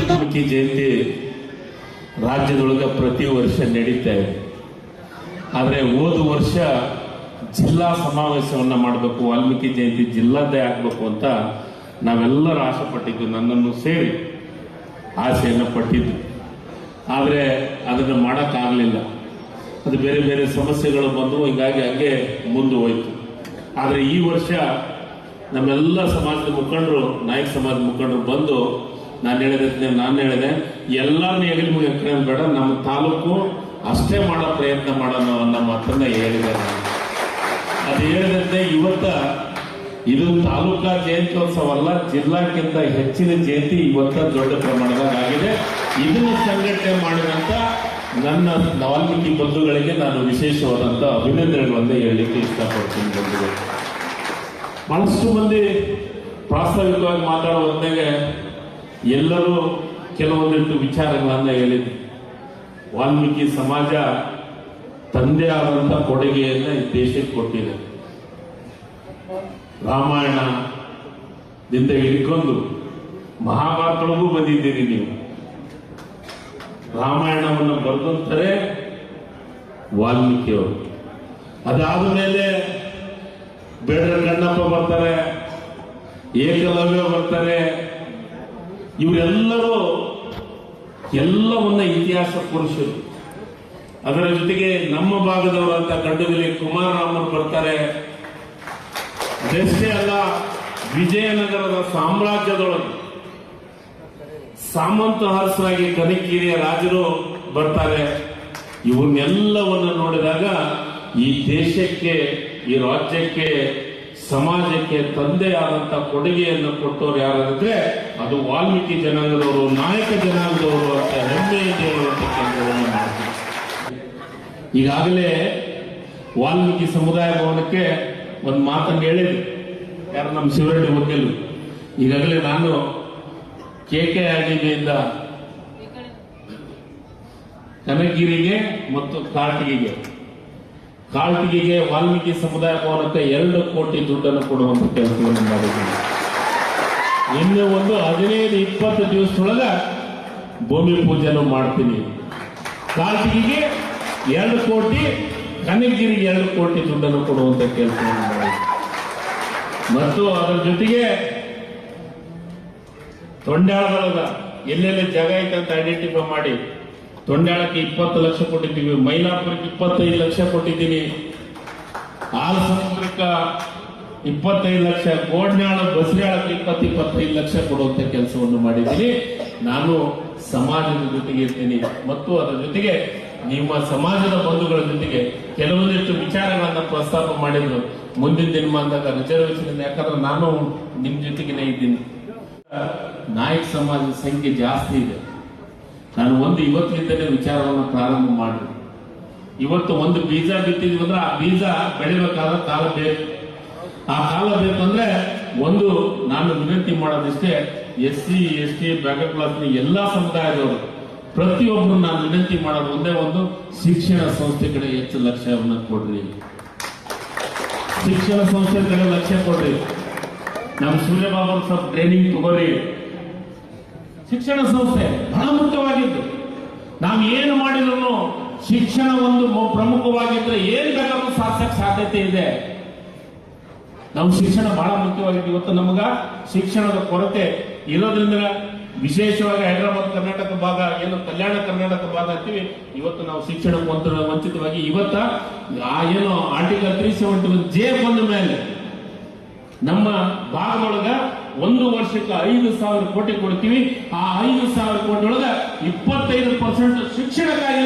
ವಾಲ್ಮೀಕಿ ಜಯಂತಿ ರಾಜ್ಯದೊಳಗೆ ಪ್ರತಿ ವರ್ಷ ನಡೀತಾ ಇದೆ. ಆದರೆ ಹೋದ ವರ್ಷ ಜಿಲ್ಲಾ ಸಮಾವೇಶವನ್ನು ಮಾಡಬೇಕು, ವಾಲ್ಮೀಕಿ ಜಯಂತಿ ಜಿಲ್ಲಾದ್ದೇ ಆಗಬೇಕು ಅಂತ ನಾವೆಲ್ಲರೂ ಆಸೆ ಪಟ್ಟಿದ್ದು, ನನ್ನನ್ನು ಸೇರಿ ಆಸೆಯನ್ನು ಪಟ್ಟಿದ್ದು. ಆದರೆ ಅದನ್ನು ಮಾಡೋಕ್ಕಾಗಲಿಲ್ಲ. ಅದು ಬೇರೆ ಬೇರೆ ಸಮಸ್ಯೆಗಳು ಬಂದವು, ಹೀಗಾಗಿ ಹಂಗೆ ಮುಂದೆ ಹೋಯ್ತು. ಆದರೆ ಈ ವರ್ಷ ನಮ್ಮೆಲ್ಲ ಸಮಾಜದ ಮುಖಂಡರು, ನಾಯಕ ಸಮಾಜದ ಮುಖಂಡರು ಬಂದು ನಾನು ಹೇಳಿದೆ ಎಲ್ಲರನ್ನೂ ಹೆಗಲಿ ಮುಗಿಯೋಕೆ ಬೇಡ, ನಮ್ಮ ತಾಲೂಕು ಅಷ್ಟೇ ಮಾಡೋ ಪ್ರಯತ್ನ ಮಾಡೋಣ ಅನ್ನೋ ಮಾತನ್ನ ಹೇಳಿದೆ. ಅದು ಹೇಳಿದಂತೆ ಇವತ್ತ ಇದು ತಾಲೂಕಾ ಜಯಂತ್ಯೋತ್ಸವ ಅಲ್ಲ, ಜಿಲ್ಲಾಕ್ಕಿಂತ ಹೆಚ್ಚಿನ ಜಯಂತಿ ಇವತ್ತ ದೊಡ್ಡ ಪ್ರಮಾಣದಾಗ ಆಗಿದೆ. ಇದನ್ನು ಸಂಘಟನೆ ಮಾಡಿದಂತ ನನ್ನ ವಾಲ್ಮೀಕಿ ಬಂಧುಗಳಿಗೆ ನಾನು ವಿಶೇಷವಾದಂಥ ಅಭಿನಂದನೆಗಳನ್ನು ಹೇಳಲಿಕ್ಕೆ ಇಷ್ಟಪಡ್ತೀನಿ. ಬಂಧುಗಳು, ಬಹಳಷ್ಟು ಮಂದಿ ಪ್ರಾಸ್ತಾವಿಕವಾಗಿ ಮಾತಾಡುವಂತೆಗೆ ಎಲ್ಲರೂ ಕೆಲವೊಂದಿಷ್ಟು ವಿಚಾರಗಳನ್ನು ಹೇಳಿದ್ರು. ವಾಲ್ಮೀಕಿ ಸಮಾಜ ತಂದೆ ಆದಂಥ ಕೊಡುಗೆಯನ್ನು ಈ ದೇಶಕ್ಕೆ ಕೊಟ್ಟಿದೆ. ರಾಮಾಯಣದಿಂದ ಹಿಡ್ಕೊಂಡು ಮಹಾಭಾರತಗಳಿಗೂ ಬಂದಿದ್ದೀರಿ ನೀವು. ರಾಮಾಯಣವನ್ನು ಬರೆದಂತಾರೆ ವಾಲ್ಮೀಕಿಯವರು. ಅದಾದ ಮೇಲೆ ಬೇಡರ ಕಣ್ಣಪ್ಪ ಬರ್ತಾರೆ, ಏಕಲವ್ಯ ಬರ್ತಾರೆ. ಇವರೆಲ್ಲರೂ ಎಲ್ಲವನ್ನ ಇತಿಹಾಸ ಪುರುಷರು. ಅದರ ಜೊತೆಗೆ ನಮ್ಮ ಭಾಗದವರಂತ ಗಡ್ಡದಲ್ಲಿ ಕುಮಾರರಾಮರು ಬರ್ತಾರೆ. ಅದಷ್ಟೇ ಅಲ್ಲ, ವಿಜಯನಗರದ ಸಾಮ್ರಾಜ್ಯದೊಳಗೆ ಸಾಮಂತ ಅರಸರಾಗಿ ಕನಕಗಿರಿಯ ರಾಜರು ಬರ್ತಾರೆ. ಇವನ್ನೆಲ್ಲವನ್ನು ನೋಡಿದಾಗ ಈ ದೇಶಕ್ಕೆ, ಈ ರಾಜ್ಯಕ್ಕೆ, ಸಮಾಜಕ್ಕೆ ತಂದೆಯಾದಂಥ ಕೊಡುಗೆಯನ್ನು ಕೊಟ್ಟವರು ಯಾರಾದ್ರೆ ಅದು ವಾಲ್ಮೀಕಿ ಜನಾಂಗದವರು, ನಾಯಕ ಜನಾಂಗದವರು ಅಂತ ಹೆಮ್ಮೆಯಿಂದ ಹೇಳುವಂತ ಕೆಲಸವನ್ನು ಮಾಡ್ತಾರೆ. ಈಗಾಗಲೇ ವಾಲ್ಮೀಕಿ ಸಮುದಾಯ ಭವನಕ್ಕೆ ಒಂದು ಮಾತನ್ನು ಹೇಳಿದ್ರು ಯಾರು, ನಮ್ಮ ಶಿವರೆಡ್ಡಿ ವಕೀಲರು. ಈಗಾಗಲೇ ನಾನು KKRDBಯಿಂದ ಕನಕಗಿರಿಗೆ ಮತ್ತು ಕಾಳ್ಟಿಗೆಗೆ ವಾಲ್ಮೀಕಿ ಸಮುದಾಯ ಭವನಕ್ಕೆ 2 ಕೋಟಿ ದುಡ್ಡನ್ನು ಕೊಡುವಂತ ಕೆಲಸವನ್ನು ಮಾಡಿದ್ದೀನಿ. ಇನ್ನು ಒಂದು 15-20 ದಿವಸದೊಳಗ ಭೂಮಿ ಪೂಜೆನೂ ಮಾಡ್ತೀನಿ. ಕಾಳ್ಟಿಗೆಗೆ 2 ಕೋಟಿ, ಕನಕಗಿರಿಗೆ 2 ಕೋಟಿ ದುಡ್ಡನ್ನು ಕೊಡುವಂತ ಕೆಲಸವನ್ನು ಮಾಡಿ, ಮತ್ತು ಅದರ ಜೊತೆಗೆ ತೊಂಡಾಳದೊಳಗ ಎಲ್ಲೆಲ್ಲಿ ಜಾಗ ಐತೆ ಅಂತ ಐಡೆಂಟಿಫೈ ಮಾಡಿ ತೊಂಡಾಳಕ್ಕೆ 20 ಲಕ್ಷ ಕೊಟ್ಟಿದ್ದೀವಿ, ಮೈಲಾಪುರಕ್ಕೆ 25 ಲಕ್ಷ ಕೊಟ್ಟಿದ್ದೀನಿ, ಹಾಲ ಸಮುದ್ರಕ್ಕೆ 25 ಲಕ್ಷ, ಗೋಡ್ನಾಳ ಬಸರಾಳಕ್ಕೆ 25 ಲಕ್ಷ ಕೊಡುವಂತ ಕೆಲಸವನ್ನು ಮಾಡಿದ್ದೀನಿ. ನಾನು ಸಮಾಜದ ಜೊತೆಗೆ ಇರ್ತೀನಿ ಮತ್ತು ಅದರ ಜೊತೆಗೆ ನಿಮ್ಮ ಸಮಾಜದ ಬಂಧುಗಳ ಜೊತೆಗೆ ಕೆಲವೊಂದಿಷ್ಟು ವಿಚಾರಗಳನ್ನ ಪ್ರಸ್ತಾಪ ಮಾಡಿದ್ರು. ಮುಂದಿನ ದಿನಮಾನದಾಗ ರಿಸರ್ವೇಶನ್, ಯಾಕಂದ್ರೆ ನಾನು ನಿಮ್ ಜೊತೆಗೇನೆ ಇದ್ದೀನಿ. ನಾಯಕ ಸಮಾಜದ ಸಂಖ್ಯೆ ಜಾಸ್ತಿ ಇದೆ. ನಾನು ಇವತ್ತಿನಿಂದಲೇ ವಿಚಾರವನ್ನು ಪ್ರಾರಂಭ ಮಾಡಿ, ಇವತ್ತು ಒಂದು ಬೀಜ ಬಿತ್ತಿದ್ವಿ ಅಂದ್ರೆ ಆ ಬೀಜ ಬೆಳಿಬೇಕಾದ ಕಾಲ ಬೇಕು. ಆ ಕಾಲ ಬೇಕಂದ್ರೆ ನಾನು ವಿನಂತಿ ಮಾಡೋದಿಷ್ಟೇ, SC ST ಬ್ಯಾಕ್ವರ್ಡ್ ಕ್ಲಾಸ್ನ ಎಲ್ಲಾ ಸಮುದಾಯದವರು ಪ್ರತಿಯೊಬ್ಬರು ನಾನು ವಿನಂತಿ ಮಾಡೋದು ಒಂದು ಶಿಕ್ಷಣ ಸಂಸ್ಥೆ ಕಡೆ ಹೆಚ್ಚು ಲಕ್ಷ್ಯವನ್ನು ಕೊಡ್ರಿ. ಶಿಕ್ಷಣ ಸಂಸ್ಥೆ ಕಡೆ ಲಕ್ಷ್ಯ ಕೊಡ್ರಿ. ನಮ್ಮ ಸೂರ್ಯಬಾಬು ಸ್ವಲ್ಪ ಟ್ರೈನಿಂಗ್ ತಗೋರಿ. ಶಿಕ್ಷಣ ಸಂಸ್ಥೆ ಬಹಳ ಮುಖ್ಯವಾಗಿದ್ದು, ನಾವು ಏನು ಮಾಡಿದ್ರು ಶಿಕ್ಷಣ ಒಂದು ಪ್ರಮುಖವಾಗಿದ್ರೆ ಏನ್ ಬೇಕಾದ್ರೂ ಸಾಧಿಸಕ್ಕೆ ಸಾಧ್ಯತೆ ಇದೆ. ನಾವು ಶಿಕ್ಷಣ ಬಹಳ ಮುಖ್ಯವಾಗಿದ್ದು. ಇವತ್ತು ನಮಗ ಶಿಕ್ಷಣದ ಕೊರತೆ ಇರೋದ್ರಿಂದ ವಿಶೇಷವಾಗಿ ಹೈದರಾಬಾದ್ ಕರ್ನಾಟಕ ಭಾಗ, ಏನು ಕಲ್ಯಾಣ ಕರ್ನಾಟಕ ಭಾಗ ಅಂತೀವಿ, ಇವತ್ತು ನಾವು ಶಿಕ್ಷಣ ವಂಚಿತವಾಗಿ ಇವತ್ತ ಏನು ಆರ್ಟಿಕಲ್ 371J ಬಂದ ಮೇಲೆ ನಮ್ಮ ಭಾಗದೊಳಗ 1 ವರ್ಷಕ್ಕೆ 5,000 ಕೋಟಿ ಕೊಡ್ತೀವಿ. ಆ 5,000 ಕೋಟಿ ಒಳಗ 25% ಶಿಕ್ಷಣಕ್ಕಾಗಿ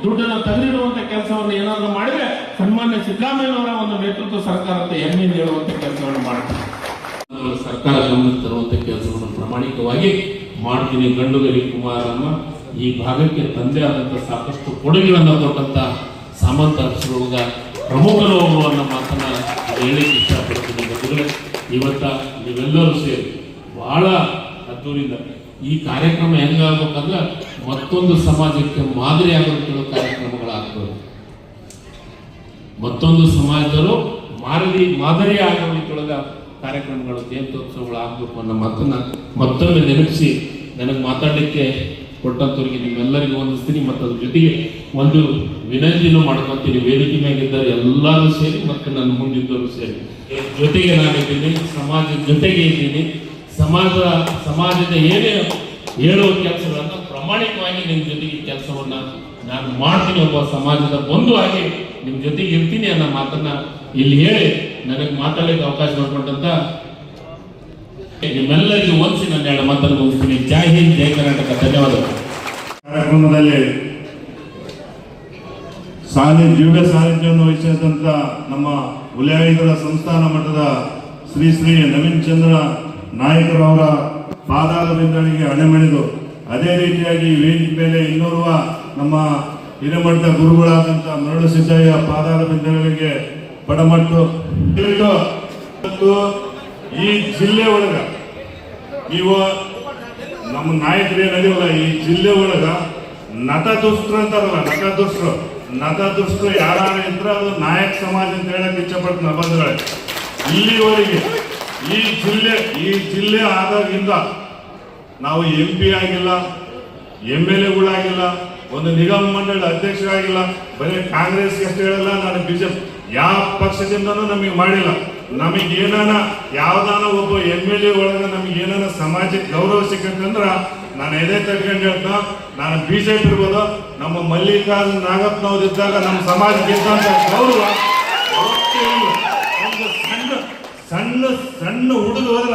ದುಡ್ಡನ್ನು ತೆಗೆದಿಡುವಂತ ಕೆಲಸವನ್ನು ಏನಾದರೂ ಮಾಡಿದ್ರೆ ಸನ್ಮಾನ್ಯ ಸಿದ್ದರಾಮಯ್ಯನವರ ಒಂದು ನೇತೃತ್ವ ಸರ್ಕಾರ ಅಂತ ಹೆಮ್ಮೆಯಿಂದ ಹೇಳುವಂತ ಕೆಲಸವನ್ನು ಮಾಡ್ತಾರೆ. ಸರ್ಕಾರ ಗಮನಕ್ಕೆ ತರುವಂತ ಕೆಲಸವನ್ನು ಪ್ರಾಮಾಣಿಕವಾಗಿ ಮಾಡ್ತೀನಿ. ಗಂಡುಗಲಿ ಕುಮಾರಮ್ಮ ಈ ಭಾಗಕ್ಕೆ ತಂದೆ ಆದಂತ ಸಾಕಷ್ಟು ಕೊಡುಗೆಗಳನ್ನು ಕೊಟ್ಟಂತ ಸಾಮಂತ ಅರಸರೊಳಗ ಪ್ರಮುಖರು ಅವರು ಅನ್ನೋ ಮಾತನ್ನ ಹೇಳಿ ಇಷ್ಟಪಡ್ತೀನಿ. ಇವತ್ತ ನೀವೆಲ್ಲರೂ ಸೇರಿ ಬಹಳ ಅದ್ದೂರಿಂದ ಈ ಕಾರ್ಯಕ್ರಮ ಹೆಂಗಾಗ್ಬೇಕಂದ್ರೆ ಮತ್ತೊಂದು ಸಮಾಜಕ್ಕೆ ಮಾದರಿ ಆಗುವ ಕಾರ್ಯಕ್ರಮಗಳಾಗ್ತವೆ. ಮತ್ತೊಂದು ಸಮಾಜದವರು ಮಾದರಿ ಆಗುವ ಕಾರ್ಯಕ್ರಮಗಳು, ಜಯಂತ್ಯೋತ್ಸವಗಳು ಆಗಬೇಕು ಅನ್ನೋ ಮಾತನ್ನ ಮತ್ತೊಮ್ಮೆ ನೆನಪಿಸಿ ನನಗೆ ಮಾತಾಡಲಿಕ್ಕೆ ಕೊಟ್ಟಂತವ್ರಿಗೆ ನಿಮ್ಮೆಲ್ಲರಿಗೂ ವಂದಿಸ್ತೀನಿ ಮತ್ತು ಅದ್ರ ಜೊತೆಗೆ ಒಂದು ವಿನಂತಿನೂ ಮಾಡ್ಕೊತೀನಿ. ವೇದಿಕೆ ಮ್ಯಾಗಿದ್ದಾರೆ ಎಲ್ಲರೂ ಸೇರಿ ಮತ್ತು ನನ್ನ ಮುಂದಿದ್ದವರು ಸೇರಿ ಜೊತೆಗೆ ನಾನಿದ್ದೀನಿ, ಸಮಾಜದ ಜೊತೆಗೆ ಇದ್ದೀನಿ. ಸಮಾಜದ ಏನೇ ಹೇಳುವ ಕೆಲಸಗಳನ್ನು ಪ್ರಾಮಾಣಿಕವಾಗಿ ನಿಮ್ಮ ಜೊತೆಗೆ ಕೆಲಸವನ್ನ ನಾನು ಮಾಡ್ತೀನಿ. ಒಬ್ಬ ಸಮಾಜದ ಬಂಧುವಾಗಿ ನಿಮ್ಮ ಜೊತೆಗೆ ಇರ್ತೀನಿ ಅನ್ನೋ ಮಾತನ್ನ ಇಲ್ಲಿ ಹೇಳಿ ನನಗೆ ಮಾತಾಡಲಿಕ್ಕೆ ಅವಕಾಶ ಮಾಡಿಕೊಂಡಂತ ನಿಮ್ಮೆಲ್ಲರಿಗೂ ಒಂದ್ಸಿ ನನ್ನ ಎರಡು ಮಾತನ್ನು ಮುಗಿಸ್ತೀನಿ. ಜೈ ಹಿಂದ್, ಜೈ ಕರ್ನಾಟಕ. ಧನ್ಯವಾದಗಳು. ಕಾರ್ಯಕ್ರಮದಲ್ಲಿ ದಿವ್ಯ ಸಾನ್ನಿಧ್ಯವನ್ನು ವಹಿಸಿದಂತ ನಮ್ಮ ಹುಲಿಯಾಯುಧರ ಸಂಸ್ಥಾನ ಮಟ್ಟದ ಶ್ರೀ ನವೀನ್ ಚಂದ್ರ ನಾಯಕರವರ ಪಾದಾರ ಬಿಂದಳಿಗೆ ಅಣೆಮಣಿದು, ಅದೇ ರೀತಿಯಾಗಿ ವೇದಿಕೆ ಮೇಲೆ ಇನ್ನೋರ್ವ ನಮ್ಮ ಹಿರೇಮಠದ ಗುರುಗಳಾದಂಥ ಮರಳು ಸಿದ್ದಯ್ಯ ಪಾದಾರ ಬಿಂದಗಳಿಗೆ ಪಡಮಟ್ಟು. ಈ ಜಿಲ್ಲೆ ಒಳಗ ನೀವು ನಮ್ಮ ನಾಯಕರು ಏನದಿವಲ್ಲ, ಈ ಜಿಲ್ಲೆ ಒಳಗ ನಟ ದುಷ್ಟರು ಅಂತಾರಲ್ಲ, ನಟ ದುಷ್ಟರು ಯಾರ ಇದ್ರ ಅದು ನಾಯಕ ಸಮಾಜ ಅಂತ ಹೇಳಕ್ ಇಚ್ಛಪಡ್ತೀನಿ. ಬಂಧುಗಳೇ, ಇಲ್ಲಿವರೆಗೆ ಈ ಜಿಲ್ಲೆ ಆದಾಗಿಂದ ನಾವು MP ಆಗಿಲ್ಲ, MLAಗಳಾಗಿಲ್ಲ, ಒಂದು ನಿಗಮ ಮಂಡಳಿ ಅಧ್ಯಕ್ಷರಾಗಿಲ್ಲ. ಬರೀ ಕಾಂಗ್ರೆಸ್ ಅಷ್ಟೇ ಹೇಳಲ್ಲ, ನಾನು BJP ಯಾವ ಪಕ್ಷದಿಂದನೂ ನಮಗೆ ಮಾಡಿಲ್ಲ. ನಮಗೆ ಏನಾನ ಯಾವ್ದಾನ ಒಬ್ಬ MLA ಒಳಗ ನಮಗೆ ಏನಾನ ಸಮಾಜಕ್ಕೆ ಗೌರವ ಸಿಕ್ಕಂದ್ರ ನಾನು ಎದೆ ತಗೊಂಡು ಹೇಳ್ತಾ, ನಾನು BJP ಇರ್ಬೋದು, ನಮ್ಮ ಮಲ್ಲಿಕಾರ್ಜುನ ನಾಗಪ್ಪನವ್ರು ಇದ್ದಾಗ ನಮ್ಮ ಸಮಾಜಕ್ಕೆ ಇದ್ದಂತ ಗೌರವ ಒಂದು ಸಣ್ಣ ಹುಡುಗ ಹೋದ್ರ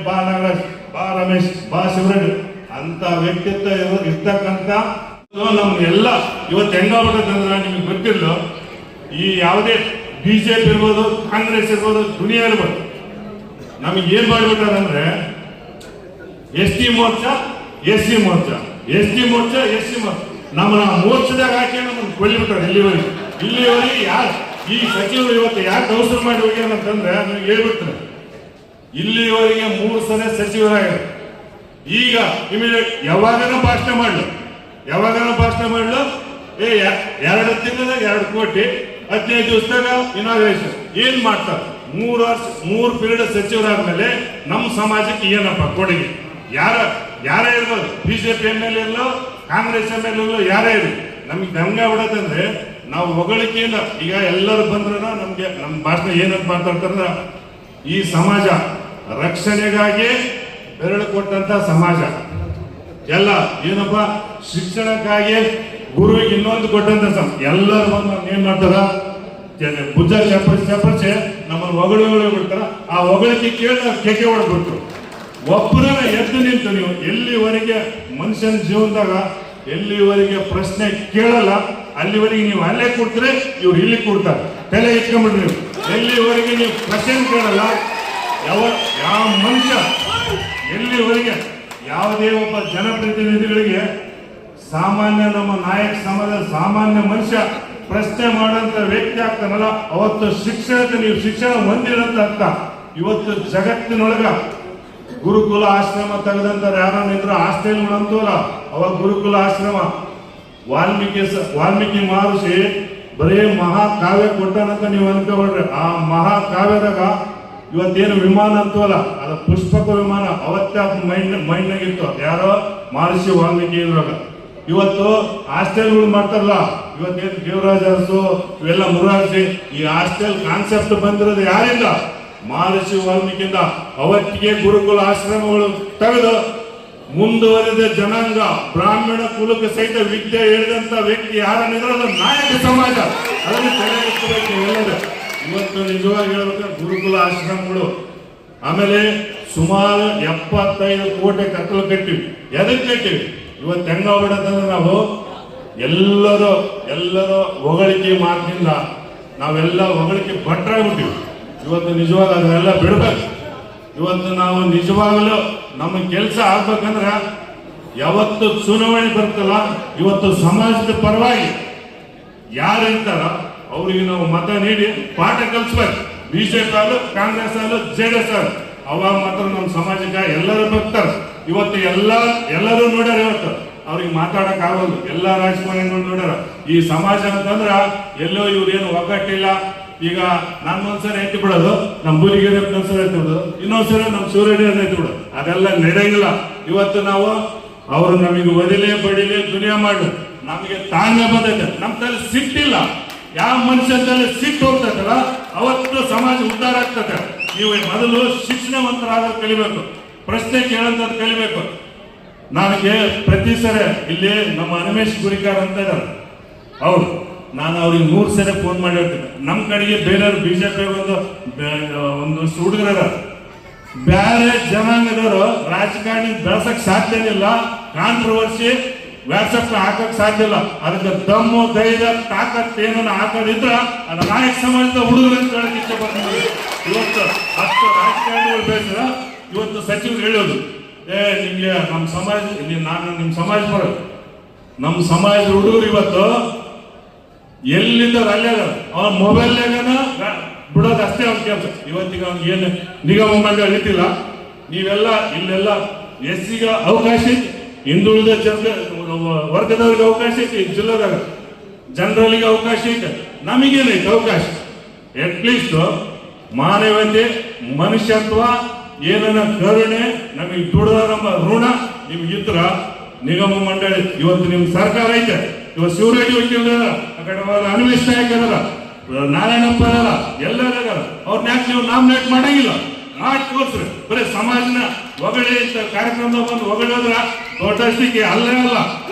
ಬಾ ನಾಗರಾಜ್, ಬಾ ರಮೇಶ್, ಬಾ ಶಿವರೆಡ್ಡಿ ಅಂತ ವ್ಯಕ್ತಿತ್ವ ಇರ್ತಕ್ಕಂಥ ನಮ್ಗೆಲ್ಲ ಇವತ್ತು ಹೆಂಗಾಗ್ಬಿಟ್ಟಂದ್ರೆ ನಿಮಗೆ ಗೊತ್ತಿಲ್ಲ. ಈ ಯಾವುದೇ BJP ಇರ್ಬೋದು, ಕಾಂಗ್ರೆಸ್ ಇರ್ಬೋದು, ದುನಿಯಾ ಇರ್ಬೋದು, ನಮಗೆ ಏನ್ ಮಾಡಿಬಿಟ್ಟಾರಂದ್ರೆ ST Morcha, SC Morcha, ST Morcha, SC Morcha, ನಮ್ಮನ್ನ ಮೋರ್ಚದಾಗ ಹಾಕಿ ನಮ್ಮನ್ನು ಕೊಲ್ಲಿಬಿಟ್ಟಾರೆ. ಇಲ್ಲಿವರೆಗೆ ಯಾರು ಈ ಸಚಿವರು ಇವತ್ತು ಯಾಕೆ ಅವಸರ ಮಾಡಿ ಹೋಗ್ಯಾರಂತಂದ್ರೆ ನಿಮಗೆ ಹೇಳ್ಬಿಡ್ತಾರೆ. ಇಲ್ಲಿವರೆಗೆ 3 ಸಲ ಸಚಿವರಾಗ್ಯಾರ. ಈಗ ಇಮಿಡಿಯೇಟ್ ಯಾವಾಗನ ಭಾಷಣ ಮಾಡ್ಲು 2 ತಿಂಗಳದಾಗ 2 ಕೋಟಿ 15 ದಿವಸದಾಗ ಇನಾಗ್ರೇಷನ್ ಏನ್ ಮಾಡ್ತಾರೆ? 3 ಪೀರಿಯಡ್ ಸಚಿವರಾದ್ಮೇಲೆ ನಮ್ಮ ಸಮಾಜಕ್ಕೆ ಏನಪ್ಪ ಕೊಡುಗೆ? ಯಾರೇ ಇರ್ಬೋದು, BJP MLA ಇರಲೋ, ಕಾಂಗ್ರೆಸ್ MLA ಇರಲೋ, ಯಾರೇ ಇರಲಿ, ನಮ್ಗೆ ದಂಗ ಬಿಡತ್ತಂದ್ರೆ ನಾವು ಹೊಗಳಿಕೆಯಿಂದ ಈಗ ಎಲ್ಲರೂ ಬಂದ್ರ ನಮ್ಗೆ ನಮ್ಮ ಭಾಷಣ ಏನಂತ ಮಾತಾಡ್ತಾರ, ಈ ಸಮಾಜ ರಕ್ಷಣೆಗಾಗಿ ಬೆರಳು ಕೊಟ್ಟಂತ ಸಮಾಜ ಎಲ್ಲ ಏನಪ್ಪ, ಶಿಕ್ಷಣಕ್ಕಾಗಿ ಗುರುವಿಗೆ ಇನ್ನೊಂದು ಕೊಟ್ಟಂತ ಎಲ್ಲರೂ ಬಂದು ಏನ್ ಮಾಡ್ತಾರ, ಭುಜ ಚಪ್ಪರಿಸಿ ನಮ್ಮನ್ನು ಹೊಗಳು ಬಿಡ್ತಾರ. ಆ ಹೊಗಳಿಕೆ ಕೇಳಿ ಕೆಕೆ ಹೊಡೆದ್ಬಿಟ್ರು. ಒಬ್ಬರನ್ನ ಎದ್ದು ನಿಂತು ನೀವು ಎಲ್ಲಿವರೆಗೆ ಮನುಷ್ಯನ ಜೀವನದಾಗ ಎಲ್ಲಿವರೆಗೆ ಪ್ರಶ್ನೆ ಕೇಳಲ್ಲ ಅಲ್ಲಿವರೆಗೆ ನೀವು ಅಲ್ಲೇ ಕೊಡ್ತೀರಿ, ಇವ್ರು ಇಲ್ಲಿ ಕೊಡ್ತಾರೆ. ತಲೆ ಇಟ್ಕೊಂಡ್ಬಿಡ್ರಿ ನೀವು. ಎಲ್ಲಿವರೆಗೆ ನೀವು ಪ್ರಶ್ನೆ ಕೇಳಲ್ಲ, ಯಾವ ಮನುಷ್ಯ ಎಲ್ಲಿವರೆಗೆ ಯಾವುದೇ ಒಬ್ಬ ಜನಪ್ರತಿನಿಧಿಗಳಿಗೆ ಸಾಮಾನ್ಯ ನಮ್ಮ ನಾಯಕ ಸಮಾಜದ ಸಾಮಾನ್ಯ ಮನುಷ್ಯ ಪ್ರಶ್ನೆ ಮಾಡೋಂಥ ವ್ಯಕ್ತಿ ಆಗ್ತಾನಲ್ಲ, ಅವತ್ತು ಶಿಕ್ಷಣಕ್ಕೆ ನೀವು ಶಿಕ್ಷಣ ಹೊಂದಿರಂತ ಅರ್ಥ. ಇವತ್ತು ಜಗತ್ತಿನೊಳಗ ಗುರುಕುಲ ಆಶ್ರಮ ತೆಗೆದಂತ ಯಾರಿದ್ರು ಹಾಸ್ಟೆಲ್ಗಳಂತೂರ ಅವಾಗ ಗುರುಕುಲ ಆಶ್ರಮ ವಾಲ್ಮೀಕಿ ಮಹರ್ಷಿ ಬರೀ ಮಹಾಕಾವ್ಯ ಕೊಟ್ಟನಂತ ನೀವು ಅನ್ಕೊಳ್ರಿ. ಆ ಮಹಾಕಾವ್ಯದಾಗ ಇವತ್ತೇನು ವಿಮಾನ ಅಂತವಲ್ಲ, ಅದು ಪುಷ್ಪಕ ವಿಮಾನ ಅವತ್ತೇ ಮೈಂಡ್ನಾಗಿತ್ತು. ಯಾರೋ ಮಹರ್ಷಿ ವಾಲ್ಮೀಕಿ ಇದ್ರಾಗ. ಇವತ್ತು ಹಾಸ್ಟೆಲ್ಗಳು ಮಾಡ್ತಾರಲ್ಲ, ಇವತ್ತೇನು ದೇವರಾಜ ಅರಸು ಇವೆಲ್ಲ ಮುರಾರ್ಜಿ, ಈ ಹಾಸ್ಟೆಲ್ ಕಾನ್ಸೆಪ್ಟ್ ಬಂದಿರೋದು ಯಾರಿಂದ? ಮಹರ್ಷಿ ವಾಲ್ಮೀಕಿಯಿಂದ. ಅವತ್ತಿಗೆ ಗುರುಕುಲ ಆಶ್ರಮಗಳು ತೆಗೆದು ಮುಂದುವರೆದ ಜನಾಂಗ ಬ್ರಾಹ್ಮಣ ಕುಲಕ್ಕೆ ಸಹಿತ ವಿದ್ಯೆ ಹೇಳಿದಂತ ವ್ಯಕ್ತಿ ಯಾರನ್ನಿದ್ರೆ ಅದು ನಾಯಕ ಸಮಾಜ. ಅದನ್ನು ತಲೆ ಎತ್ತಬೇಕು ಎಲ್ಲರೂ. ಇವತ್ತು ನಿಜವಾಗಿ ಹೇಳ್ಬೇಕಾದ್ರೆ ಗುರುಕುಲ ಆಶ್ರಮಗಳು ಆಮೇಲೆ ಸುಮಾರು 75 ಕೋಟಿ ಕತ್ತಲು ಕಟ್ಟಿವಿ. ಎದಕ್ಕೆ ಕಟ್ಟಿವಿ? ಇವತ್ತು ಹೆಂಗಾಗ್ಬಿಡತ್ತಂದ್ರೆ ನಾವು ಎಲ್ಲರೂ ಹೊಗಳಿಕೆ ಮಾತಿನಿಂದ ನಾವೆಲ್ಲ ಹೊಗಳಿಕೆ ಭಟ್ರಾಗ್ಬಿಟ್ಟಿವಿ. ಇವತ್ತು ನಿಜವಾಗ ಅದನ್ನೆಲ್ಲ ಬಿಡ್ಬೇಕು. ಇವತ್ತು ನಾವು ನಿಜವಾಗಲೂ ನಮ್ಮ ಕೆಲಸ ಆಗ್ಬೇಕಂದ್ರೆ ಯಾವತ್ತು ಚುನಾವಣೆ ಬರ್ತಲ್ಲ, ಇವತ್ತು ಸಮಾಜದ ಪರವಾಗಿ ಯಾರಿರ್ತಾರ ಅವ್ರಿಗೆ ನಾವು ಮತ ನೀಡಿ ಪಾಠ ಕಲಿಸ್ಬೇಕು. BJP ಅಲ್ಲೂ, ಕಾಂಗ್ರೆಸ್ ಅಲ್ಲೂ, JDS ಅಲ್ಲೂ, ಅವಾಗ ಮಾತ್ರ ನಮ್ಮ ಸಮಾಜಕ್ಕೆ ಎಲ್ಲರೂ ಬರ್ತಾರೆ. ಇವತ್ತು ಎಲ್ಲರೂ ನೋಡ್ಯಾರ. ಇವತ್ತು ಅವ್ರಿಗೆ ಮಾತಾಡಕ್ ಆಗೋದು ಎಲ್ಲ ರಾಜಕಾರಣಿಗಳು ನೋಡ್ಯಾರ. ಈ ಸಮಾಜ ಅಂತಂದ್ರ ಎಲ್ಲೋ ಇವ್ರೇನು ಒಗ್ಗಟ್ಟಿಲ್ಲ, ಈಗ ನಾನು ಒಂದ್ಸರಿ ಎತ್ತಿ ಬಿಡೋದು, ನಮ್ಮ ಬೂಲಿಗೆರೆ ಒಂದ್ಸರಿ ಎತ್ತಿ ಬಿಡೋದು, ಇನ್ನೊಂದ್ಸರಿ ನಮ್ಮ ಸೂರ್ಯಡಿ ಎತ್ತಿ ಬಿಡೋದು, ಅದೆಲ್ಲ ನಡೆಯಂಗಿಲ್ಲ. ಇವತ್ತು ನಾವು ಅವರು ನಮಗೆ ಒದಿಲೆ ಬಡಿಲೆ ದುನಿಯಾ ಮಾಡು, ನಮಗೆ ತಾಳ್ಮೆ ಬಂದೈತೆ, ನಮ್ಮ ತಲೆ ಸಿಟ್ಟಿಲ್ಲ. ಯಾವ ಮನುಷ್ಯನ ತಲೆ ಸಿಟ್ಟು ಹೋಗ್ತೈತಲ್ಲ ಅವತ್ತು ಸಮಾಜ ಉದ್ಧಾರ ಆಗ್ತದೆ. ನೀವು ಮೊದಲು ಶಿಕ್ಷಣವಂತರಾದ ಕಲಿಬೇಕು, ಪ್ರಶ್ನೆ ಕೇಳೋಂಥದ್ದು ಕಲಿಬೇಕು. ನನಗೆ ಪ್ರತಿ ಸರಿ ಇಲ್ಲಿ ನಮ್ಮ ಅನಿಮೇಶ್ ಗುರಿಕಾರ್ ಅಂತ ಇದ್ದಾರೆ, ಅವ್ರು ನಾನು ಅವ್ರಿಗೆ 100 ಸರಿ ಫೋನ್ ಮಾಡಿ ಹೇಳ್ತೀನಿ. ನಮ್ಮ ಕಡೆಗೆ ಬೇರೆಯವ್ರು ಬಿಜೆಪಿ ಒಂದು ಹುಡುಗರ ಬೇರೆ ಜನಾಂಗದವರು ರಾಜಕಾರಣಿ ಬೆಳೆಸಕ್ ಸಾಧ್ಯನಿಲ್ಲ, ಕಾಂಟ್ರವರ್ಸಿ ವ್ಯಾಟ್ಸಪ್ ಹಾಕಕ್ ಸಾಧ್ಯ ಇಲ್ಲ. ಅದಕ್ಕೆ ದಮ್ಮು ಧೈರ್ಯ ತಾಕತ್ ಏನನ್ನ ಹಾಕೋದಿದ್ರ ಅದು ನಾಯಕ ಸಮಾಜದ ಹುಡುಗರು ಅಂತ ಹೇಳಕ್ ಇಷ್ಟಪಡ್ತೀನಿ. ಇವತ್ತು 10 ರಾಜಕಾರಣಿಗಳು ಬೇಸಿದ ಇವತ್ತು ಸಚಿವರು ಹೇಳೋದು, ನಿಮ್ಗೆ ನಮ್ಮ ಸಮಾಜ, ನಾನು ನಿಮ್ಮ ಸಮಾಜ ಬರೋ ನಮ್ಮ ಸಮಾಜದ ಹುಡುಗರು ಇವತ್ತು ಎಲ್ಲಿಂದ ಅಲ್ಲೇ ಅವನ ಮೊಬೈಲ್ನಾಗನ ಬಿಡೋದು ಅಷ್ಟೇ ಅವ್ನ ಕೆಲಸ. ಇವತ್ತಿಗೆ ಅವ್ನಿಗೆ ಏನು ನಿಗಮ ಮಂಡಳಿ ಇಟ್ಟಿಲ್ಲ. ನೀವೆಲ್ಲ ಇಲ್ಲೆಲ್ಲ ಎಸ್ಸಿಗೆ ಅವಕಾಶ ಐತಿ, ಹಿಂದುಳಿದ ವರ್ಗದವ್ರಿಗೆ ಅವಕಾಶ ಐತಿ, ಜಿಲ್ಲೆದಾಗ ಜನರಲ್ಗೆ ಅವಕಾಶ ಐತೆ, ನಮಗೇನೈತೆ ಅವಕಾಶ? ಅಟ್ಲೀಸ್ಟ್ ಮಾನವತೆ, ಮನುಷ್ಯತ್ವ, ಏನನ್ನ ಕರುಣೆ, ನಮಗೆ ದುಡಿದ ನಮ್ಮ ಋಣ ನಿಮ್ಗಿದ್ರ ನಿಗಮ ಮಂಡಳಿ ಇವತ್ತು ನಿಮ್ ಸರ್ಕಾರ ಐತೆ. ಇವತ್ತು ಶಿವರೆಡ್ಡಿ ವಕೀಲ ಆ ಕಡೆ ಅನ್ವೇಷ್ ನಾಯಕ್ ಅದರ, ನಾರಾಯಣಪ್ಪ ಅದರ, ಎಲ್ಲರ ಅವ್ರನ್ನ ಯಾಕೆ ನೀವು ನಾಮಿನೇಟ್ ಮಾಡಂಗಿಲ್ಲ? ಮಾಡಿ ತೋರ್ಸ್ರಿ. ಬರೀ ಸಮಾಜನ ಹೊಗಳಿ ಕಾರ್ಯಕ್ರಮದಾಗ ಬಂದು ಹೊಗಳೋದ್ರ ದೊಡ್ಡಷ್ಟಿಗೆ ಅಲ್ಲೇ ಅಲ್ಲ.